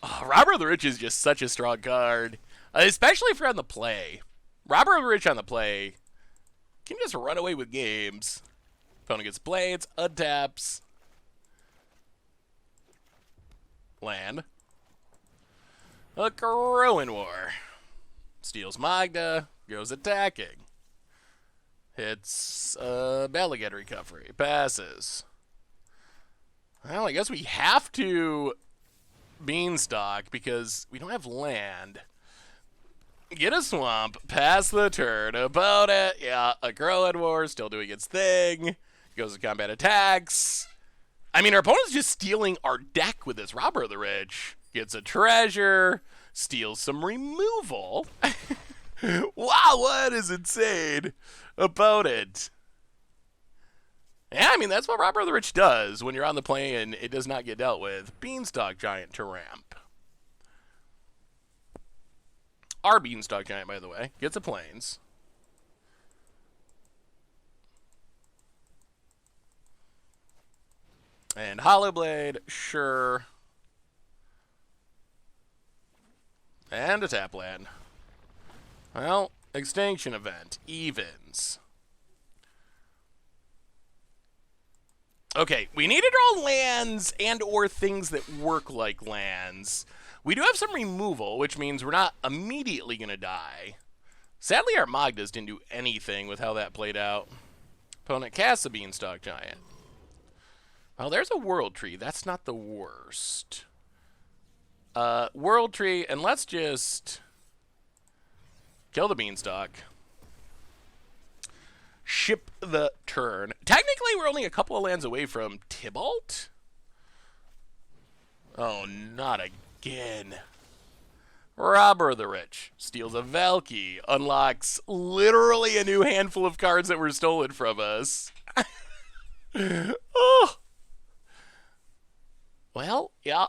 S2: Oh, Robber of the Rich is just such a strong card. Especially if you're on the play. Robber of the Rich on the play can just run away with games. Opponent gets Blades, untaps. Land. A Growing War. Steals Magda. Goes attacking. Hits Balligate Recovery. Passes. Well, I guess we have to Beanstalk because we don't have land. Get a Swamp. Pass the turn. About it. Yeah, a Growing War. Still doing its thing. Goes to combat attacks. I mean, our opponent's just stealing our deck with this Robber of the Rich. Gets a treasure. Steals some removal. Wow, what is insane about it? Yeah, I mean, that's what Robber of the Rich does when you're on the play and it does not get dealt with. Beanstalk Giant to ramp. Our Beanstalk Giant, by the way, gets a Plains. And Hollow Blade, sure. And a tap land. Well, Extinction Event, evens. Okay, we need to draw lands and or things that work like lands. We do have some removal, which means we're not immediately going to die. Sadly, our Magdas didn't do anything with how that played out. Opponent casts a Beanstalk Giant. Well, there's a World Tree. That's not the worst. World Tree, and let's just kill the Beanstalk. Ship the turn. Technically, we're only a couple of lands away from Tybalt. Oh, not again. Robber of the Rich steals a Valky, unlocks literally a new handful of cards that were stolen from us. Oh. Well, yeah.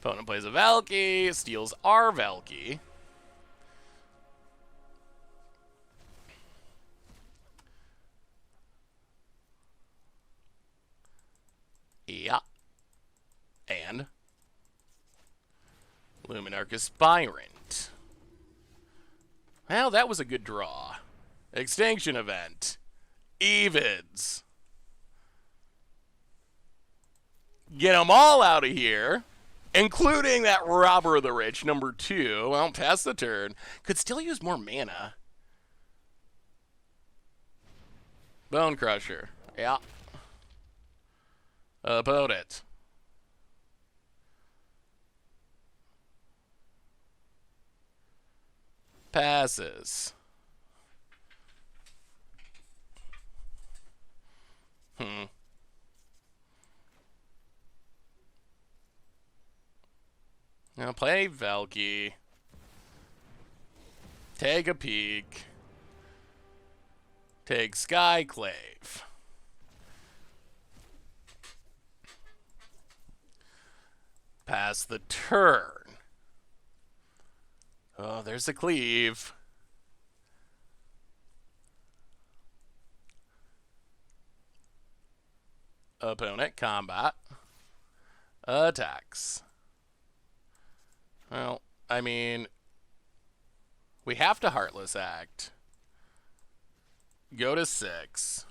S2: Opponent plays a Valky, steals our Valky. Yeah. And Luminarch Aspirant. Well, that was a good draw. Extinction Event. Evens. Get them all out of here, including that Robber of the Rich, number 2. Well, pass the turn. Could still use more mana. Bone Crusher. Yeah. About it. Passes. Now play Valky. Take a peek. Take Skyclave. Pass the turn. Oh, there's a cleave. Opponent, combat. Attacks. Well, I mean, we have to Heartless Act. Go to 6.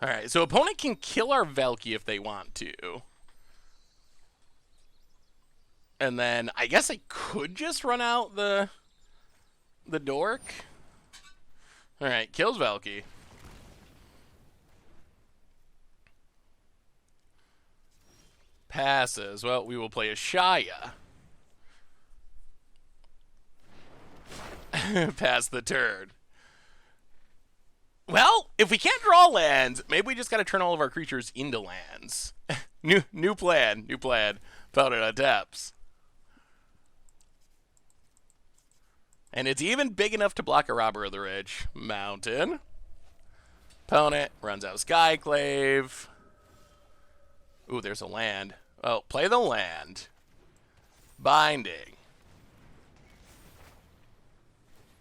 S2: Alright, so opponent can kill our Velky if they want to. And then I guess I could just run out the dork. Alright, kills Velky. Passes. Well, we will play a Shaya. Pass the turn. Well, if we can't draw lands, maybe we just gotta turn all of our creatures into lands. New plan. Opponent adapts. And it's even big enough to block a Robber of the Ridge. Mountain. Opponent runs out Skyclave. Ooh, there's a land. Oh, play the land. Binding.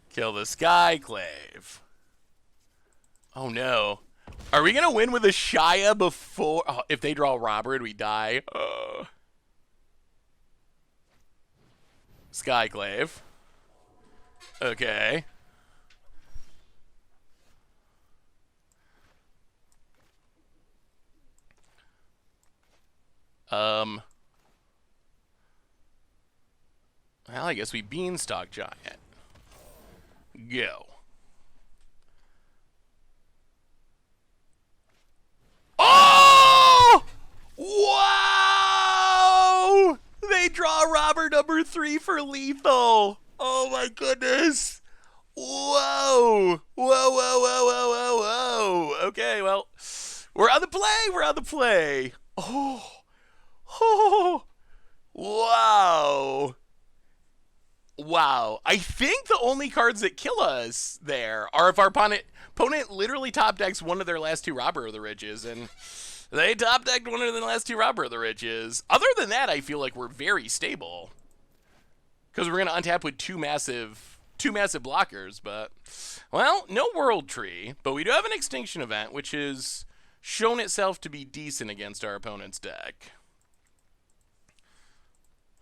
S2: Kill the Skyclave. Oh no. Are we gonna win with a Shaya before... Oh, if they draw Robber and we die? Skyclave. Okay. Well, I guess we Beanstalk Giant. Go. Oh! Wow! They draw Robber number 3 for lethal. Oh my goodness. Whoa. Whoa. Okay, well, we're on the play. Oh. Wow. I think the only cards that kill us there are if our opponent literally top decks one of their last 2 Robber of the Ridges, and they top decked one of their last 2 Robber of the Ridges. Other than that, I feel like we're very stable. Because we're going to untap with two massive blockers, but... Well, no World Tree, but we do have an Extinction Event, which has shown itself to be decent against our opponent's deck.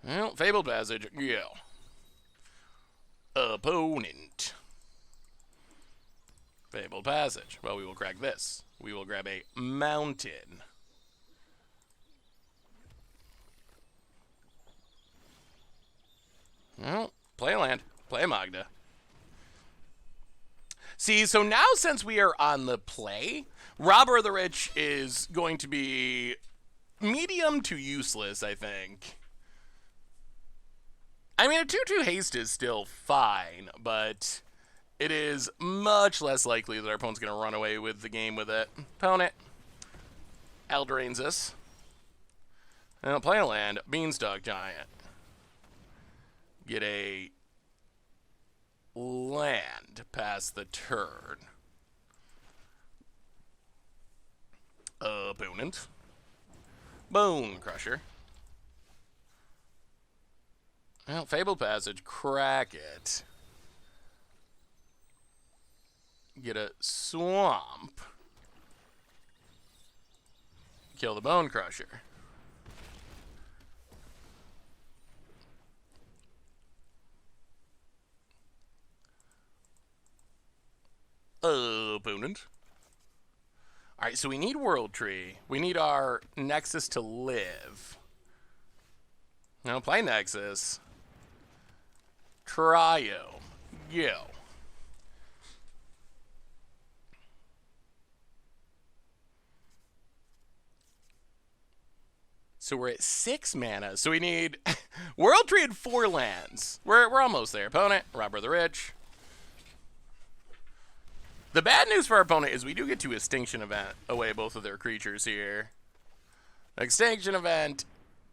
S2: Well, Fabled Passage, yeah. Opponent. Fabled Passage. Well, we will crack this. We will grab a Mountain. Well, play a land. Play a Magda. See, so now since we are on the play, Robber of the Rich is going to be medium to useless, I think. I mean, a 2/2 haste is still fine, but it is much less likely that our opponent's going to run away with the game with it. Opponent. Eldraine's us. And play a land. Beanstalk Giant. Get a land past the turn. Opponent. Bone Crusher. Well, Fabled Passage, crack it. Get a Swamp. Kill the Bone Crusher. Opponent. Alright, so we need World Tree. We need our Nexus to live. Now play Nexus. Trio. Go. So we're at 6 mana. So we need World Tree and 4 lands. We're almost there. Opponent, Robber of the Rich. The bad news for our opponent is we do get to Extinction Event away both of their creatures here. Extinction Event,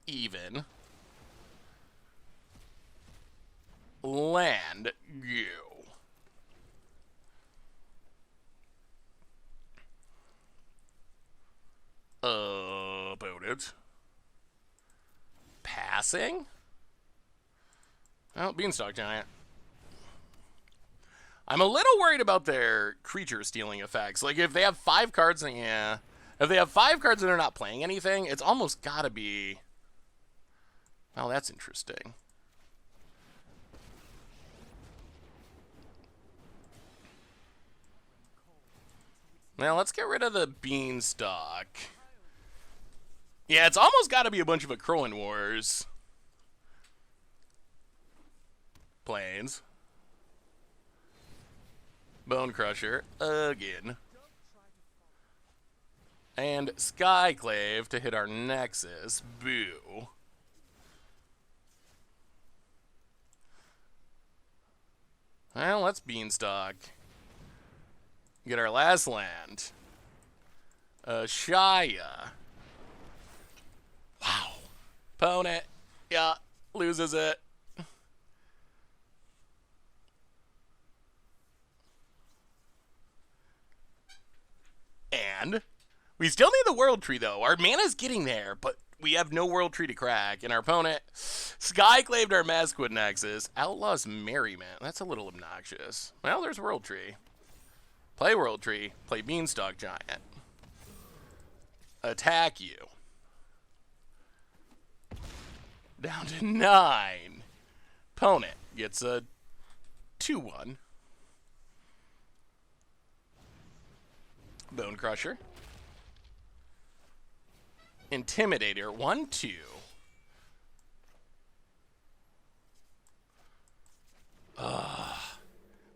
S2: even. Land, go. passing? Oh, Beanstalk Giant. I'm a little worried about their creature stealing effects. Like, if they have 5 cards, yeah. If they have 5 cards and they're not playing anything, it's almost gotta be... Oh, that's interesting. Now, let's get rid of the Beanstalk. Yeah, it's almost gotta be a bunch of Akroan Wars. Plains. Bone Crusher again. And Skyclave to hit our Nexus. Boo. Well, let's Beanstalk. Get our last land. Shia. Wow. Opponent. Yeah, loses it. And we still need the World Tree, though. Our mana's getting there, but we have no World Tree to crack. And our opponent Skyclaved our Maskwood Nexus. Outlaws Merriment. That's a little obnoxious. Well, there's World Tree. Play World Tree. Play Beanstalk Giant. Attack you. Down to 9. Opponent gets a 2-1. Bone Crusher. Intimidator, 1-2.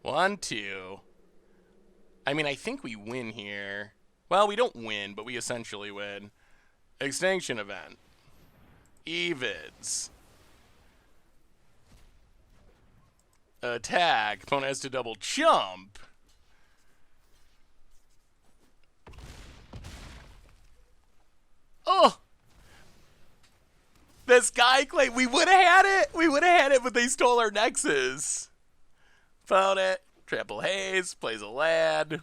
S2: 1-2. I mean, I think we win here. Well, we don't win, but we essentially win. Extinction Event. Evens. Attack. Opponent has to double jump. Oh! The Skyclave. We would have had it. We would have had it, but they stole our Nexus. Found it. Trample Haze. Plays a lad.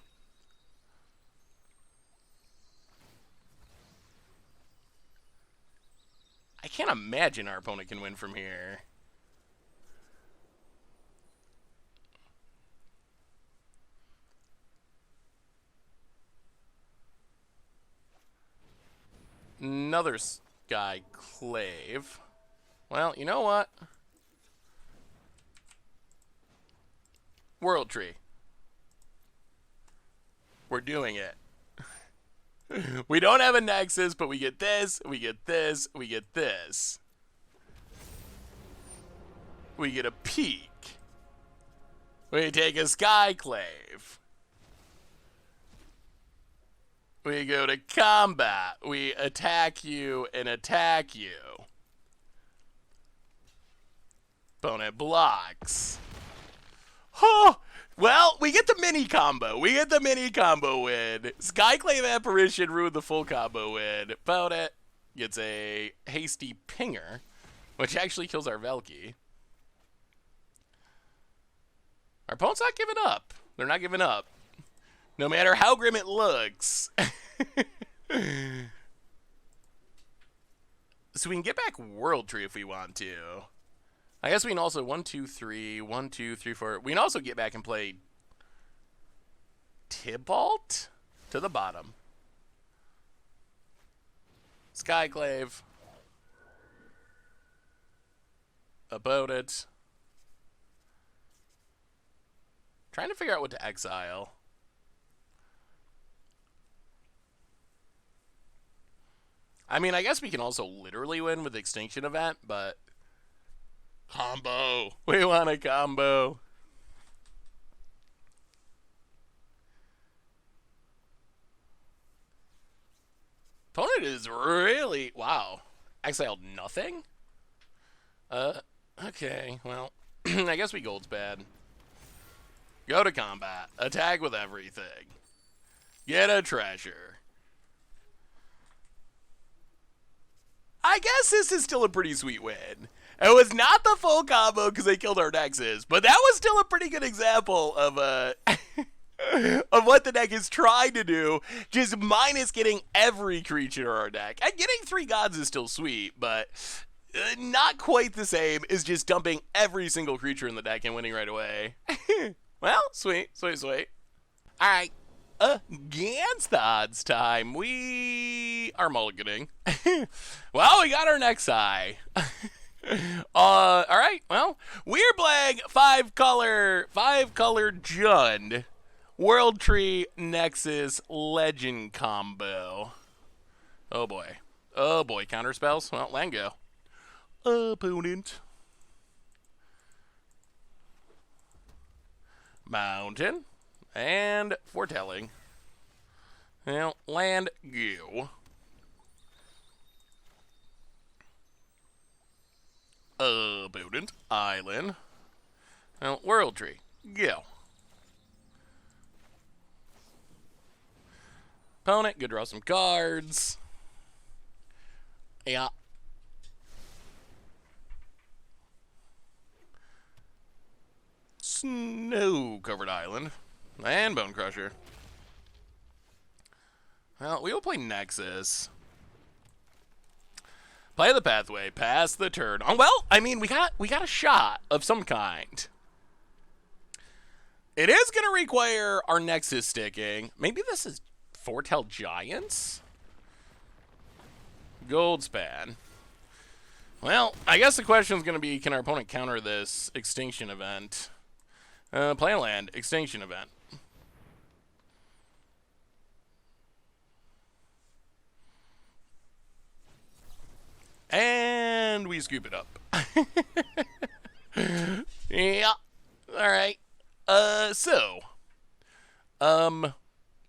S2: I can't imagine our opponent can win from here. Another Skyclave. Well, you know what? World Tree. We're doing it. We don't have a Nexus, but we get this, we get this, we get this. We get a Peak. We take a Skyclave. We go to combat. We attack you and attack you. Opponent blocks. Oh! Well, we get the mini combo. We get the mini combo win. Skyclave Apparition ruined the full combo win. Opponent gets a hasty pinger, which actually kills our Velky. Our opponent's not giving up. They're not giving up. No matter how grim it looks. So we can get back World Tree if we want to. I guess we can also 1, 2, 3, 1, 2, 3, 4. We can also get back and play Tybalt to the bottom. Skyclave. About it. Trying to figure out what to exile. I mean, I guess we can also literally win with Extinction Event, but... Combo. We want a combo. Opponent is really... Wow. Exiled nothing? Okay, well... I guess we Gold's bad. Go to combat. Attack with everything. Get a treasure. I guess this is still a pretty sweet win. It was not the full combo because they killed our Nexus, but that was still a pretty good example of of what the deck is trying to do, just minus getting every creature in our deck. And getting 3 gOdds is still sweet, but Not quite the same as just dumping every single creature in the deck and winning right away. Well, sweet, sweet, sweet. Alright, against the odds time, we are mulliganing. Well, we got our next eye. Alright, well, we're playing five color Jund. World Tree Nexus Legend combo. Oh boy. Oh boy, counter spells? Well, land go. Opponent. Mountain. And foretelling. Well, land go. Opponent. Island. Well, World Tree. Go. Opponent, go draw some cards. Yeah. Snow-covered island. And Bone Crusher. Well, we will play Nexus. Play the pathway, pass the turn. Oh, well, I mean, we got a shot of some kind. It is going to require our Nexus sticking. Maybe this is Foretell Giants? Goldspan. Well, I guess the question is going to be, can our opponent counter this extinction event? Play a land, extinction event. And we scoop it up. Yeah. Alright.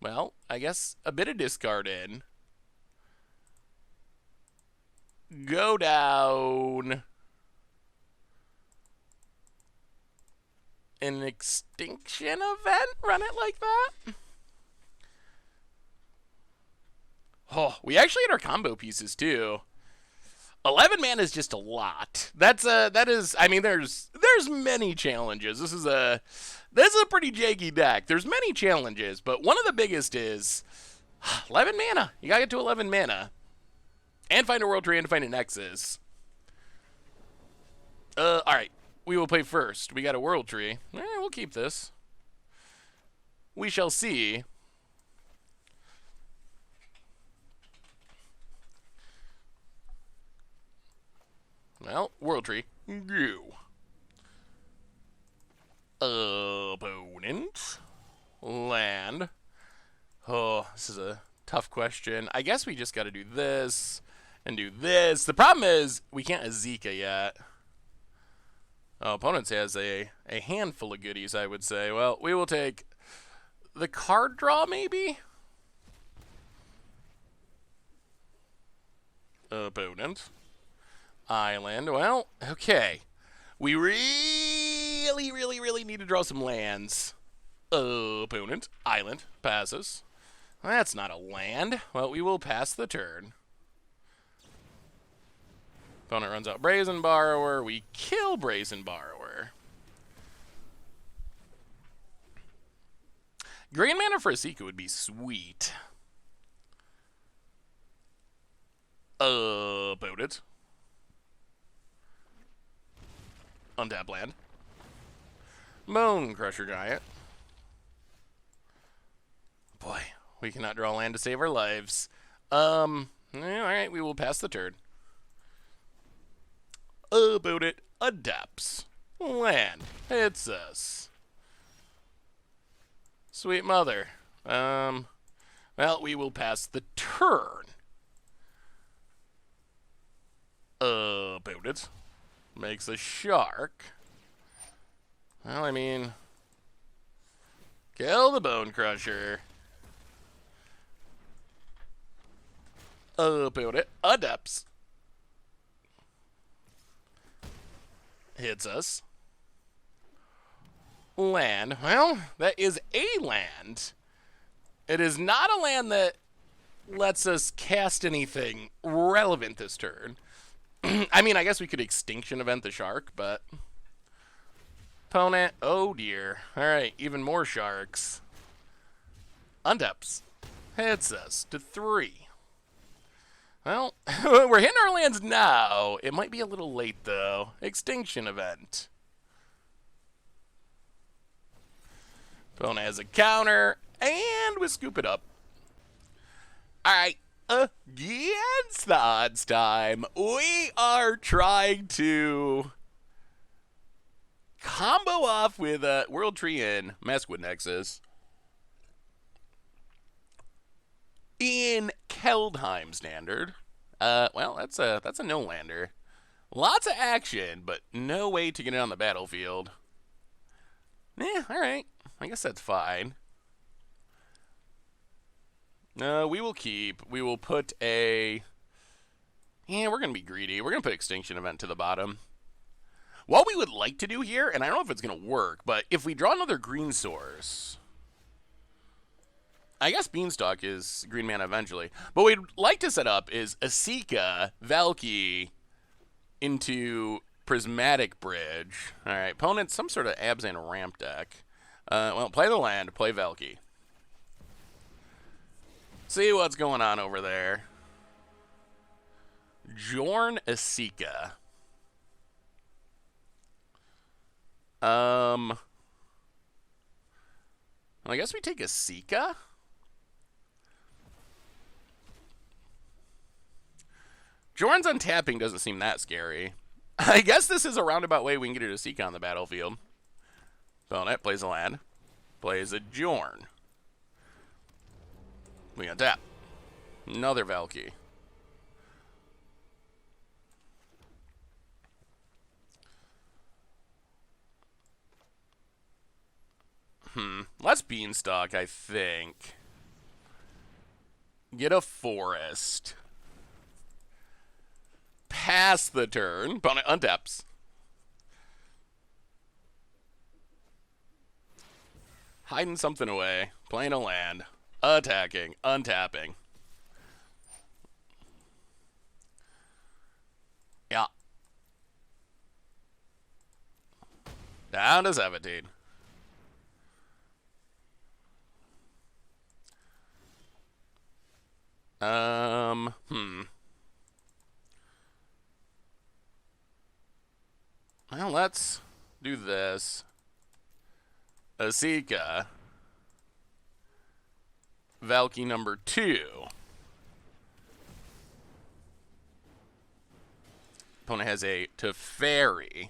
S2: Well, I guess a bit of discard in. Go down. An extinction event? Run it like that? Oh, we actually had our combo pieces too. 11 mana is just a lot. That is, I mean, there's many challenges. This is a pretty janky deck. There's many challenges, but one of the biggest is 11 mana. You gotta get to 11 mana. And find a World Tree and find a Nexus. Alright. We will play first. We got a World Tree. We'll keep this. We shall see. Well, World Tree. Go. Opponent. Land. Oh, this is a tough question. I guess we just got to do this and do this. The problem is we can't Azeka yet. Oh, opponents has a handful of goodies, I would say. Well, we will take the card draw, maybe? Opponent. Island. Well, okay. We really need to draw some lands. Opponent. Island. Passes. That's not a land. Well, we will pass the turn. Opponent runs out Brazen Borrower. We kill Brazen Borrower. Green mana for Azeka would be sweet. Opponent. Untap land. Bone Crusher Giant. Boy, we cannot draw land to save our lives. Alright, we will pass the turn. Opponent adapts. Land. Hits us. Sweet mother. Well, we will pass the turn. Opponent makes a shark. Well, I mean, kill the Bone Crusher. Opponent adapts. Hits us. Land. Well, that is a land. It is not a land that lets us cast anything relevant this turn. I mean, I guess we could extinction event the shark, but opponent, oh dear. Alright, even more Well, we're hitting our lands now. It might be a little late, though. Extinction event. Opponent has a counter, and we scoop it up. Alright, against the odds time, we are trying to combo off with World Tree in Maskwood Nexus in Kaldheim standard. Well, that's a no-lander. Lots of action, but no way to get it on the battlefield. Alright. I guess that's fine. We will keep. We will put a... Yeah, we're going to be greedy. We're going to put Extinction Event to the bottom. What we would like to do here, and I don't know if it's going to work, but if we draw another green source... I guess Beanstalk is green mana eventually. But what we'd like to set up is Asika, Valky, into Prismatic Bridge. Alright, opponent, some sort of Abzan ramp deck. Well, play the land, play Valky. See what's going on over there. Jorn Asika. Well, I guess we take Asika. Jorn's untapping doesn't seem that scary. I guess this is a roundabout way we can get a Asika on the battlefield. Opponent plays a land. Plays a Jorn. We untap. Another Valky. Let's Beanstalk, I think. Get a Forest. Pass the turn. Opponent untaps. Hiding something away. Playing a land. Attacking. Untapping. Yeah. Down to 17. Well, let's do this. Asika. Valky number 2. Opponent has a Teferi.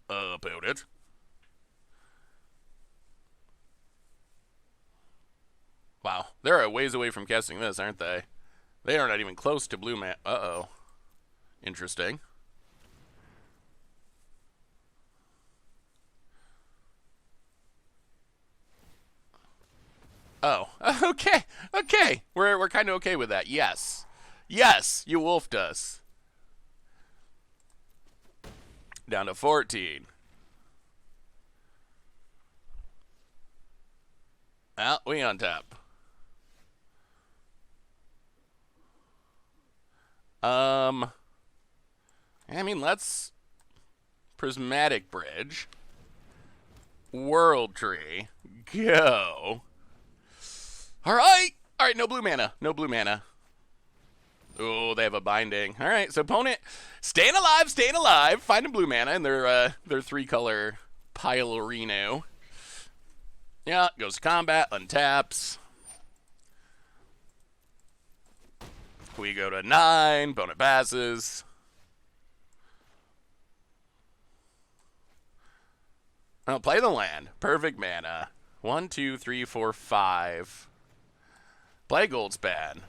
S2: Opponent. Wow, they're a ways away from casting this, aren't they? They are not even close to blue man. Uh-oh. Interesting. Oh, okay, okay. We're kind of okay with that. Yes. Yes, you wolfed us. Down to 14. Well, we untap. I mean, let's Prismatic Bridge. World Tree. Go. Alright! Alright, no blue mana. No blue mana. Oh, they have a binding. Alright, so opponent staying alive, finding blue mana in their 3-color Pile-Reno. Yeah, goes to combat, untaps. We go to 9, opponent passes. Oh, play the land. Perfect mana. 1, 2, 3, 4, 5. Play Goldspan.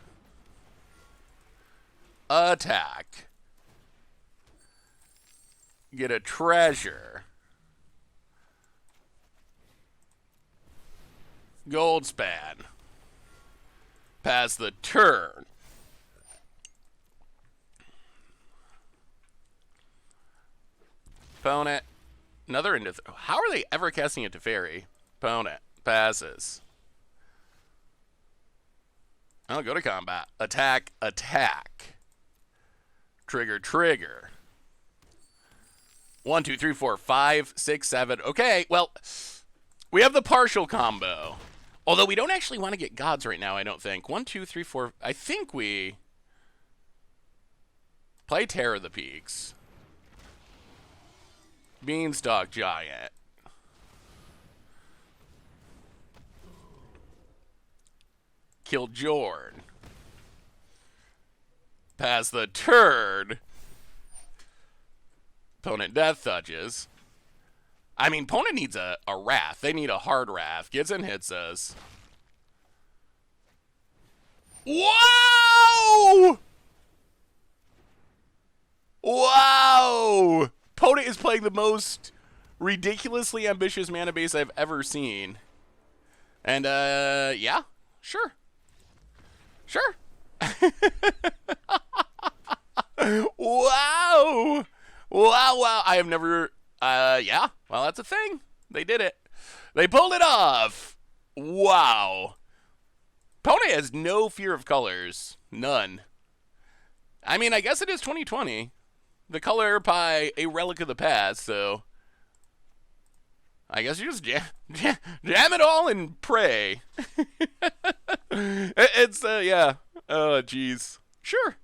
S2: Attack. Get a treasure. Goldspan. Pass the turn. Opponent. Another into... How are they ever casting a Teferi? Opponent. Passes. I'll go to combat. Attack. Attack. Trigger. Trigger. 1, 2, 3, 4, 5, 6, 7. Okay, well... We have the partial combo. Although we don't actually want to get gOdds right now, I don't think. 1, 2, 3, 4. I think we play Terror of the Peaks. Beanstalk Giant. Kill Jorn. Pass the turn. Opponent death touches. I mean, opponent needs a Wrath. They need a hard Wrath. Gets and hits us. Wow! Wow! Opponent is playing the most ridiculously ambitious mana base I've ever seen. And, yeah, sure. Sure. Wow! Wow. I have never... yeah. Well, that's a thing. They did it. They pulled it off. Wow. Opponent has no fear of colors. None. I mean, I guess it is 2020. The color pie, a relic of the past, so... I guess you just jam it all and pray. It's, yeah. Oh, jeez. Sure.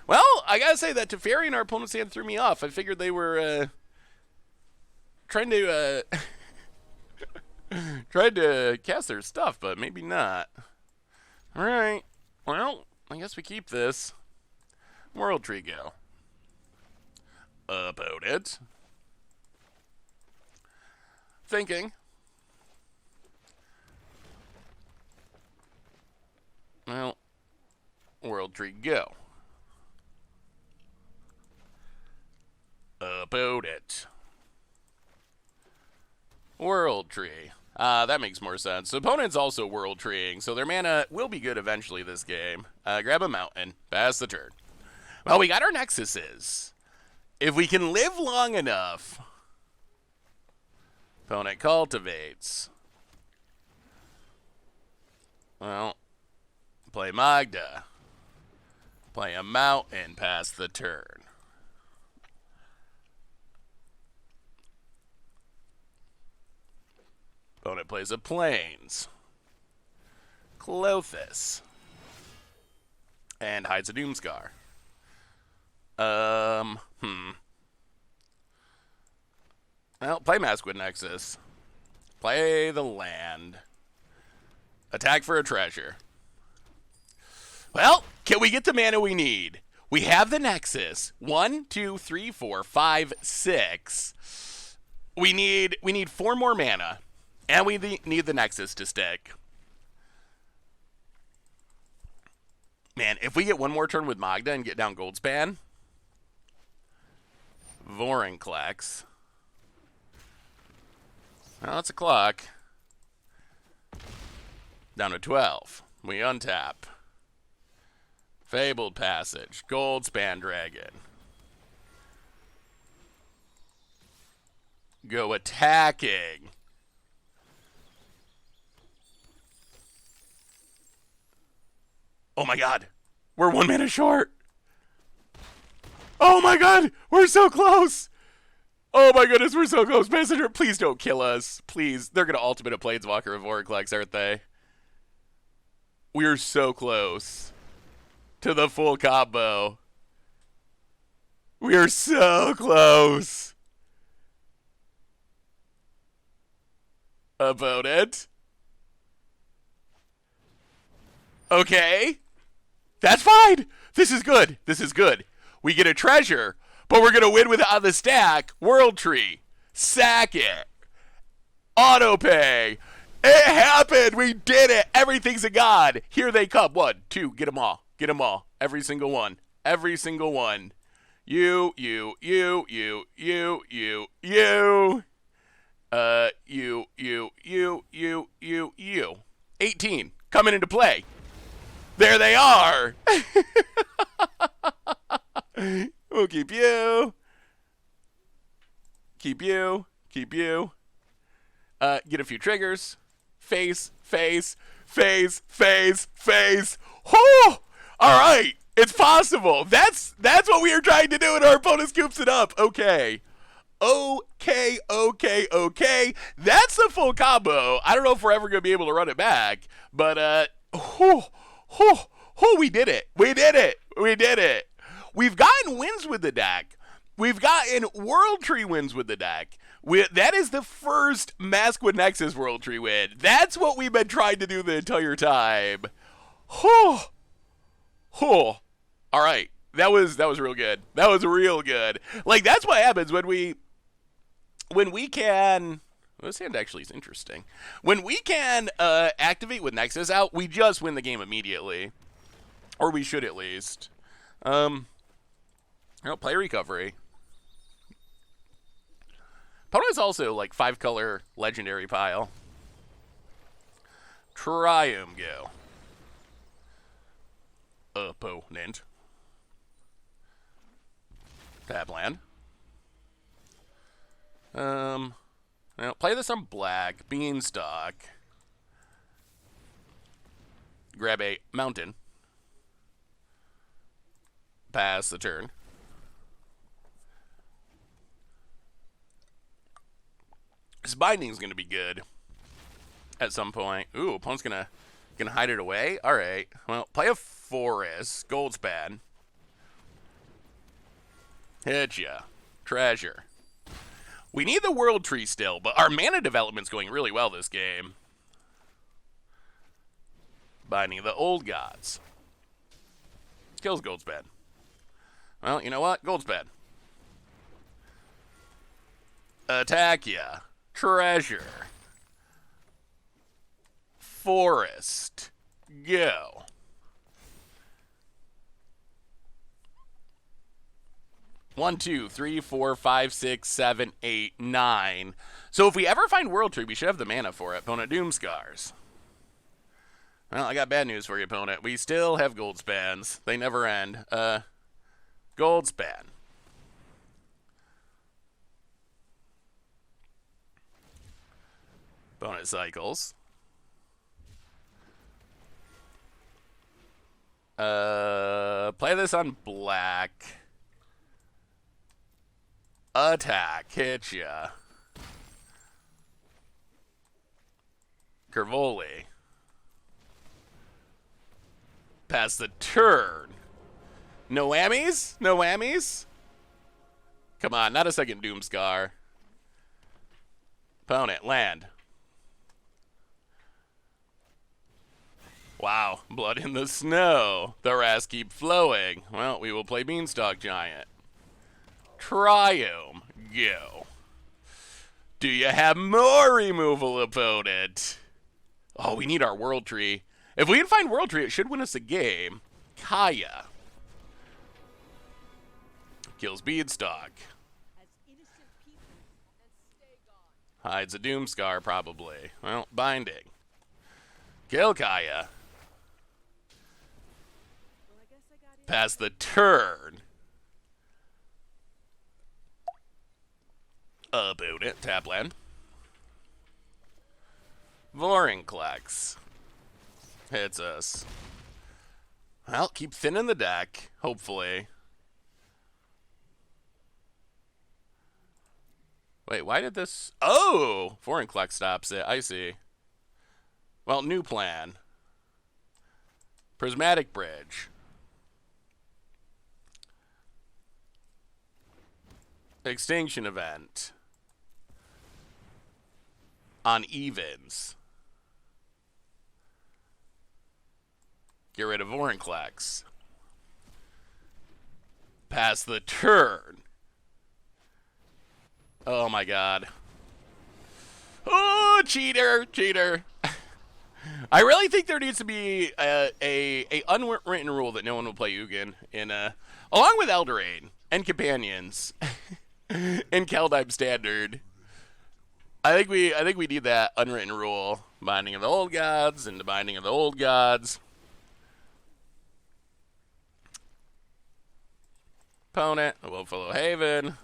S2: Well, I gotta say that Teferi in our opponent's hand threw me off. I figured they were, trying to, tried to cast their stuff, but maybe not. Alright. Well, I guess we keep this. World Tree go. Opponent. Thinking. Well, World Tree go. Opponent. World Tree. That makes more sense. So opponent's also World Treeing, so their mana will be good eventually this game. Grab a mountain. Pass the turn. Well, we got our Nexuses. If we can live long enough... Opponent cultivates. Well, play Magda. Play a mountain, pass the turn. Opponent plays a Plains. Clothis. And hides a Doomscar. Well, play Maskwood Nexus. Play the land. Attack for a treasure. Well, can we get the mana we need? We have the Nexus. 1, 2, 3, 4, 5, 6. We need 4 more mana. And we need the Nexus to stick. Man, if we get one more turn with Magda and get down Goldspan. Vorinclex. Well, that's a clock. Down to 12. We untap. Fabled Passage. Goldspan Dragon. Go attacking. Oh my god. We're 1 mana short. Oh my god. We're so close. Oh my goodness, we're so close. Messenger, please don't kill us. Please. They're going to ultimate a Planeswalker of Vorinclex, aren't they? We're so close to the full combo. We are so close. Opponent. Okay. That's fine. This is good. This is good. We get a treasure, but we're going to win with it on the stack. World Tree. Sack it. Autopay. It happened. We did it. Everything's a god. Here they come. 1, 2. Get them all. Get them all. Every single one. Every single one. You. You. 18. Coming into play. There they are. We'll keep you. Keep you. Keep you. Get a few triggers. Face. Oh! All right. It's possible. That's what we were trying to do, and our opponent scoops it up. Okay. Okay. That's the full combo. I don't know if we're ever going to be able to run it back, but, we did it. We did it. We've gotten wins with the deck. We've gotten World Tree wins with the deck. That is the first Maskwood Nexus World Tree win. That's what we've been trying to do the entire time. All right. That was real good. That was real good. Like, that's what happens when we can... Well, this hand actually is interesting. When we can activate with Nexus out, we just win the game immediately. Or we should at least. Play recovery. Opponent's also like 5-color legendary pile. Triumph go. Opponent. Tap land. Play this on black. Beanstalk. Grab a mountain. Pass the turn. This binding's gonna be good at some point. Ooh, opponent's gonna hide it away. All right. Well, play a forest. Goldspan. Hit ya. Treasure. We need the World Tree still, but our mana development's going really well this game. Binding of the Old Gods. Kills Goldspan. Well, you know what? Goldspan. Attack ya. Treasure. Forest. Go. One, two, three, four, five, six, seven, eight, 9. So if we ever find World Tree, we should have the mana for it. Opponent Doomscars. Well, I got bad news for you, opponent. We still have Goldspans. They never end. Goldspan. Opponent cycles. Play this on black. Attack. Hit ya. Kervoli. Pass the turn. No whammies? No whammies? Come on, not a second Doomscar. Opponent, land. Wow, blood in the snow. The rats keep flowing. Well, we will play Beanstalk Giant. Triumph, go. Do you have more removal, opponent? Oh, we need our World Tree. If we can find World Tree, it should win us a game. Kaya. Kills Beanstalk. Hides a Doomscar, probably. Well, binding. Kill Kaya. Pass the turn. Opponent, tap land. Vorinclex. Hits us. Well, keep thinning the deck, hopefully. Wait, why did this... Oh! Vorinclex stops it, I see. Well, new plan. Prismatic Bridge. Extinction event. On evens. Get rid of Vorinclex. Pass the turn. Oh my god. Oh, cheater, cheater. I really think there needs to be a unwritten rule that no one will play Ugin in along with Eldraine and companions in Kaldheim Standard. I think we need that unwritten rule. Binding of the Old Gods and the Binding of the Old Gods. Opponent, Willful Haven.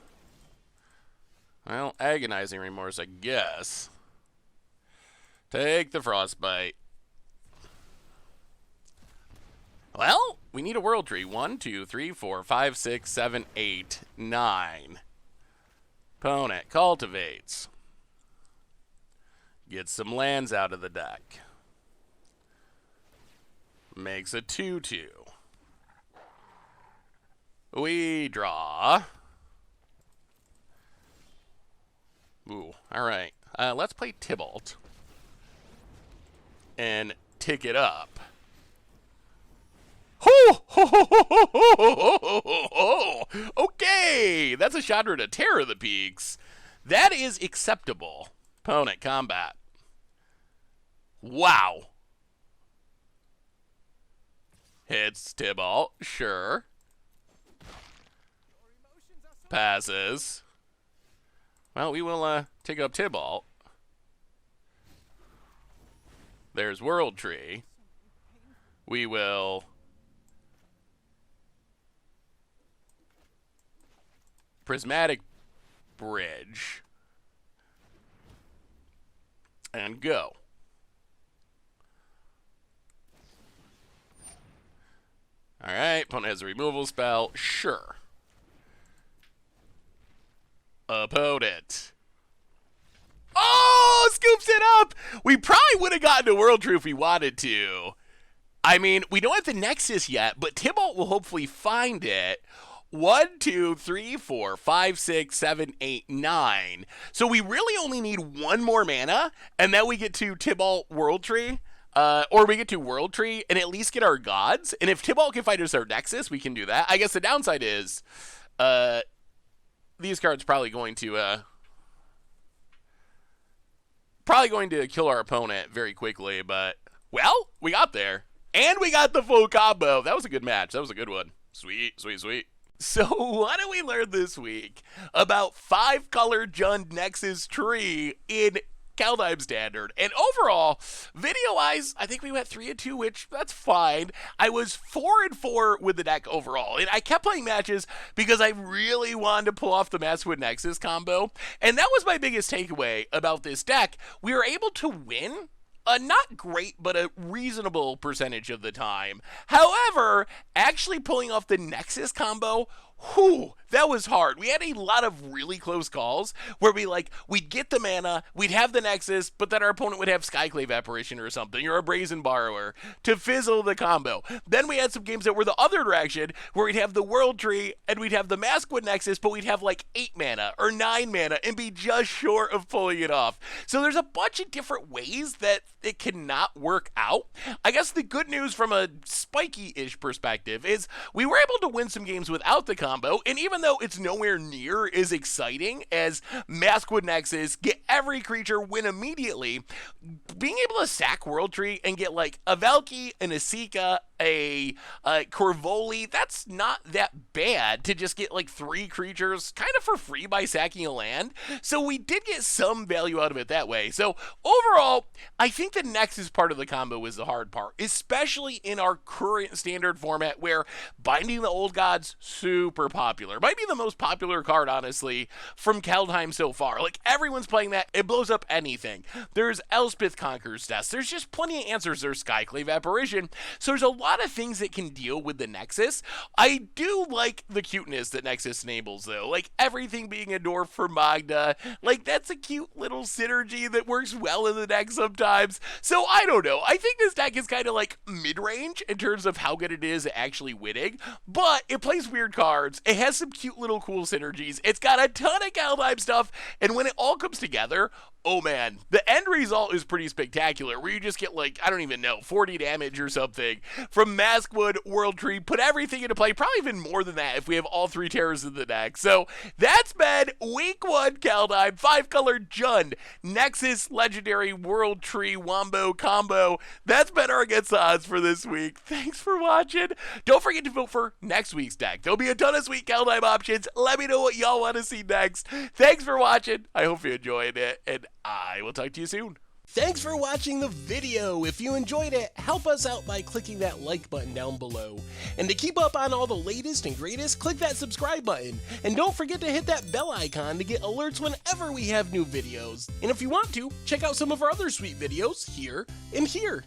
S2: Well, Agonizing Remorse, I guess. Take the Frostbite. Well, we need a World Tree. 1, 2, 3, 4, 5, 6, 7, 8, 9. Opponent cultivates. Gets some lands out of the deck. Makes a 2/2. We draw. Ooh, alright. Let's play Tybalt. And tick it up. Okay, that's a Chandra to Terror the Peaks. That is acceptable. Opponent combat. Wow. Hits Tybalt, sure. Passes. Well, we will take up Tybalt. There's World Tree. We will Prismatic Bridge and go. Alright, opponent has a removal spell. Sure. Opponent. Oh, scoops it up! We probably would have gotten to World Tree if we wanted to. I mean, we don't have the Nexus yet, but Tybalt will hopefully find it. 1, 2, 3, 4, 5, 6, 7, 8, 9. So we really only need one more mana, and then we get to Tybalt World Tree. Or we get to World Tree and at least get our gOdds. And if Tybalt can find us our Nexus, we can do that. I guess the downside is these cards probably going to kill our opponent very quickly. But, well, we got there. And we got the full combo. That was a good match. That was a good one. Sweet, sweet, sweet. So what did we learn this week about 5-color Jund Nexus Tree in Kaldheim Standard? And overall, video-wise, I think we went 3-2, which that's fine. I was 4-4 with the deck overall, and I kept playing matches because I really wanted to pull off the Maskwood Nexus combo, and that was my biggest takeaway about this deck. We were able to win a not great, but a reasonable percentage of the time. However, actually pulling off the Nexus combo, whew, that was hard. We had a lot of really close calls where we'd get the mana, we'd have the Nexus, but then our opponent would have Skyclave Apparition or something, or a Brazen Borrower to fizzle the combo. Then we had some games that were the other direction where we'd have the World Tree and we'd have the Maskwood Nexus, but we'd have 8 mana or 9 mana and be just short of pulling it off. So there's a bunch of different ways that it cannot work out. I guess the good news from a spiky-ish perspective is we were able to win some games without the combo, and even though it's nowhere near as exciting as Maskwood Nexus, get every creature, win immediately, being able to sack World Tree and get a Valky, an Asika, a Corvoli, that's not that bad to just get 3 creatures kind of for free by sacking a land. So we did get some value out of it that way. So overall, I think the Nexus part of the combo is the hard part, especially in our current standard format where Binding the Old Gods, super popular. Might be the most popular card, honestly, from Kaldheim so far. Everyone's playing that. It blows up anything. There's Elspeth Conqueror's Death. There's just plenty of answers. There's Skyclave Apparition. So there's a lot of things that can deal with the Nexus. I do like the cuteness that Nexus enables, though. Everything being a dwarf for Magda. That's a cute little synergy that works well in the deck sometimes. So I don't know. I think this deck is kind of mid-range in terms of how good it is at actually winning, but it plays weird cards. It has some cute little cool synergies. It's got a ton of Kaldheim stuff, and when it all comes together, oh man, the end result is pretty spectacular, where you just get I don't even know, 40 damage or something from Maskwood, World Tree, put everything into play, probably even more than that if we have all 3 terrors in the deck. So that's been Week 1 Kaldheim, 5-color Jund, Nexus, Legendary, World Tree, Wombo combo. That's been our Against the Odds for this week. Thanks for watching. Don't forget to vote for next week's deck. There'll be a ton of sweet Kaldheim options. Let me know what y'all want to see next. Thanks for watching. I hope you enjoyed it, and I will talk to you soon.
S3: Thanks for watching the video. If you enjoyed it, help us out by clicking that like button down below. And to keep up on all the latest and greatest, click that subscribe button. And don't forget to hit that bell icon to get alerts whenever we have new videos. And if you want to, check out some of our other sweet videos here and here.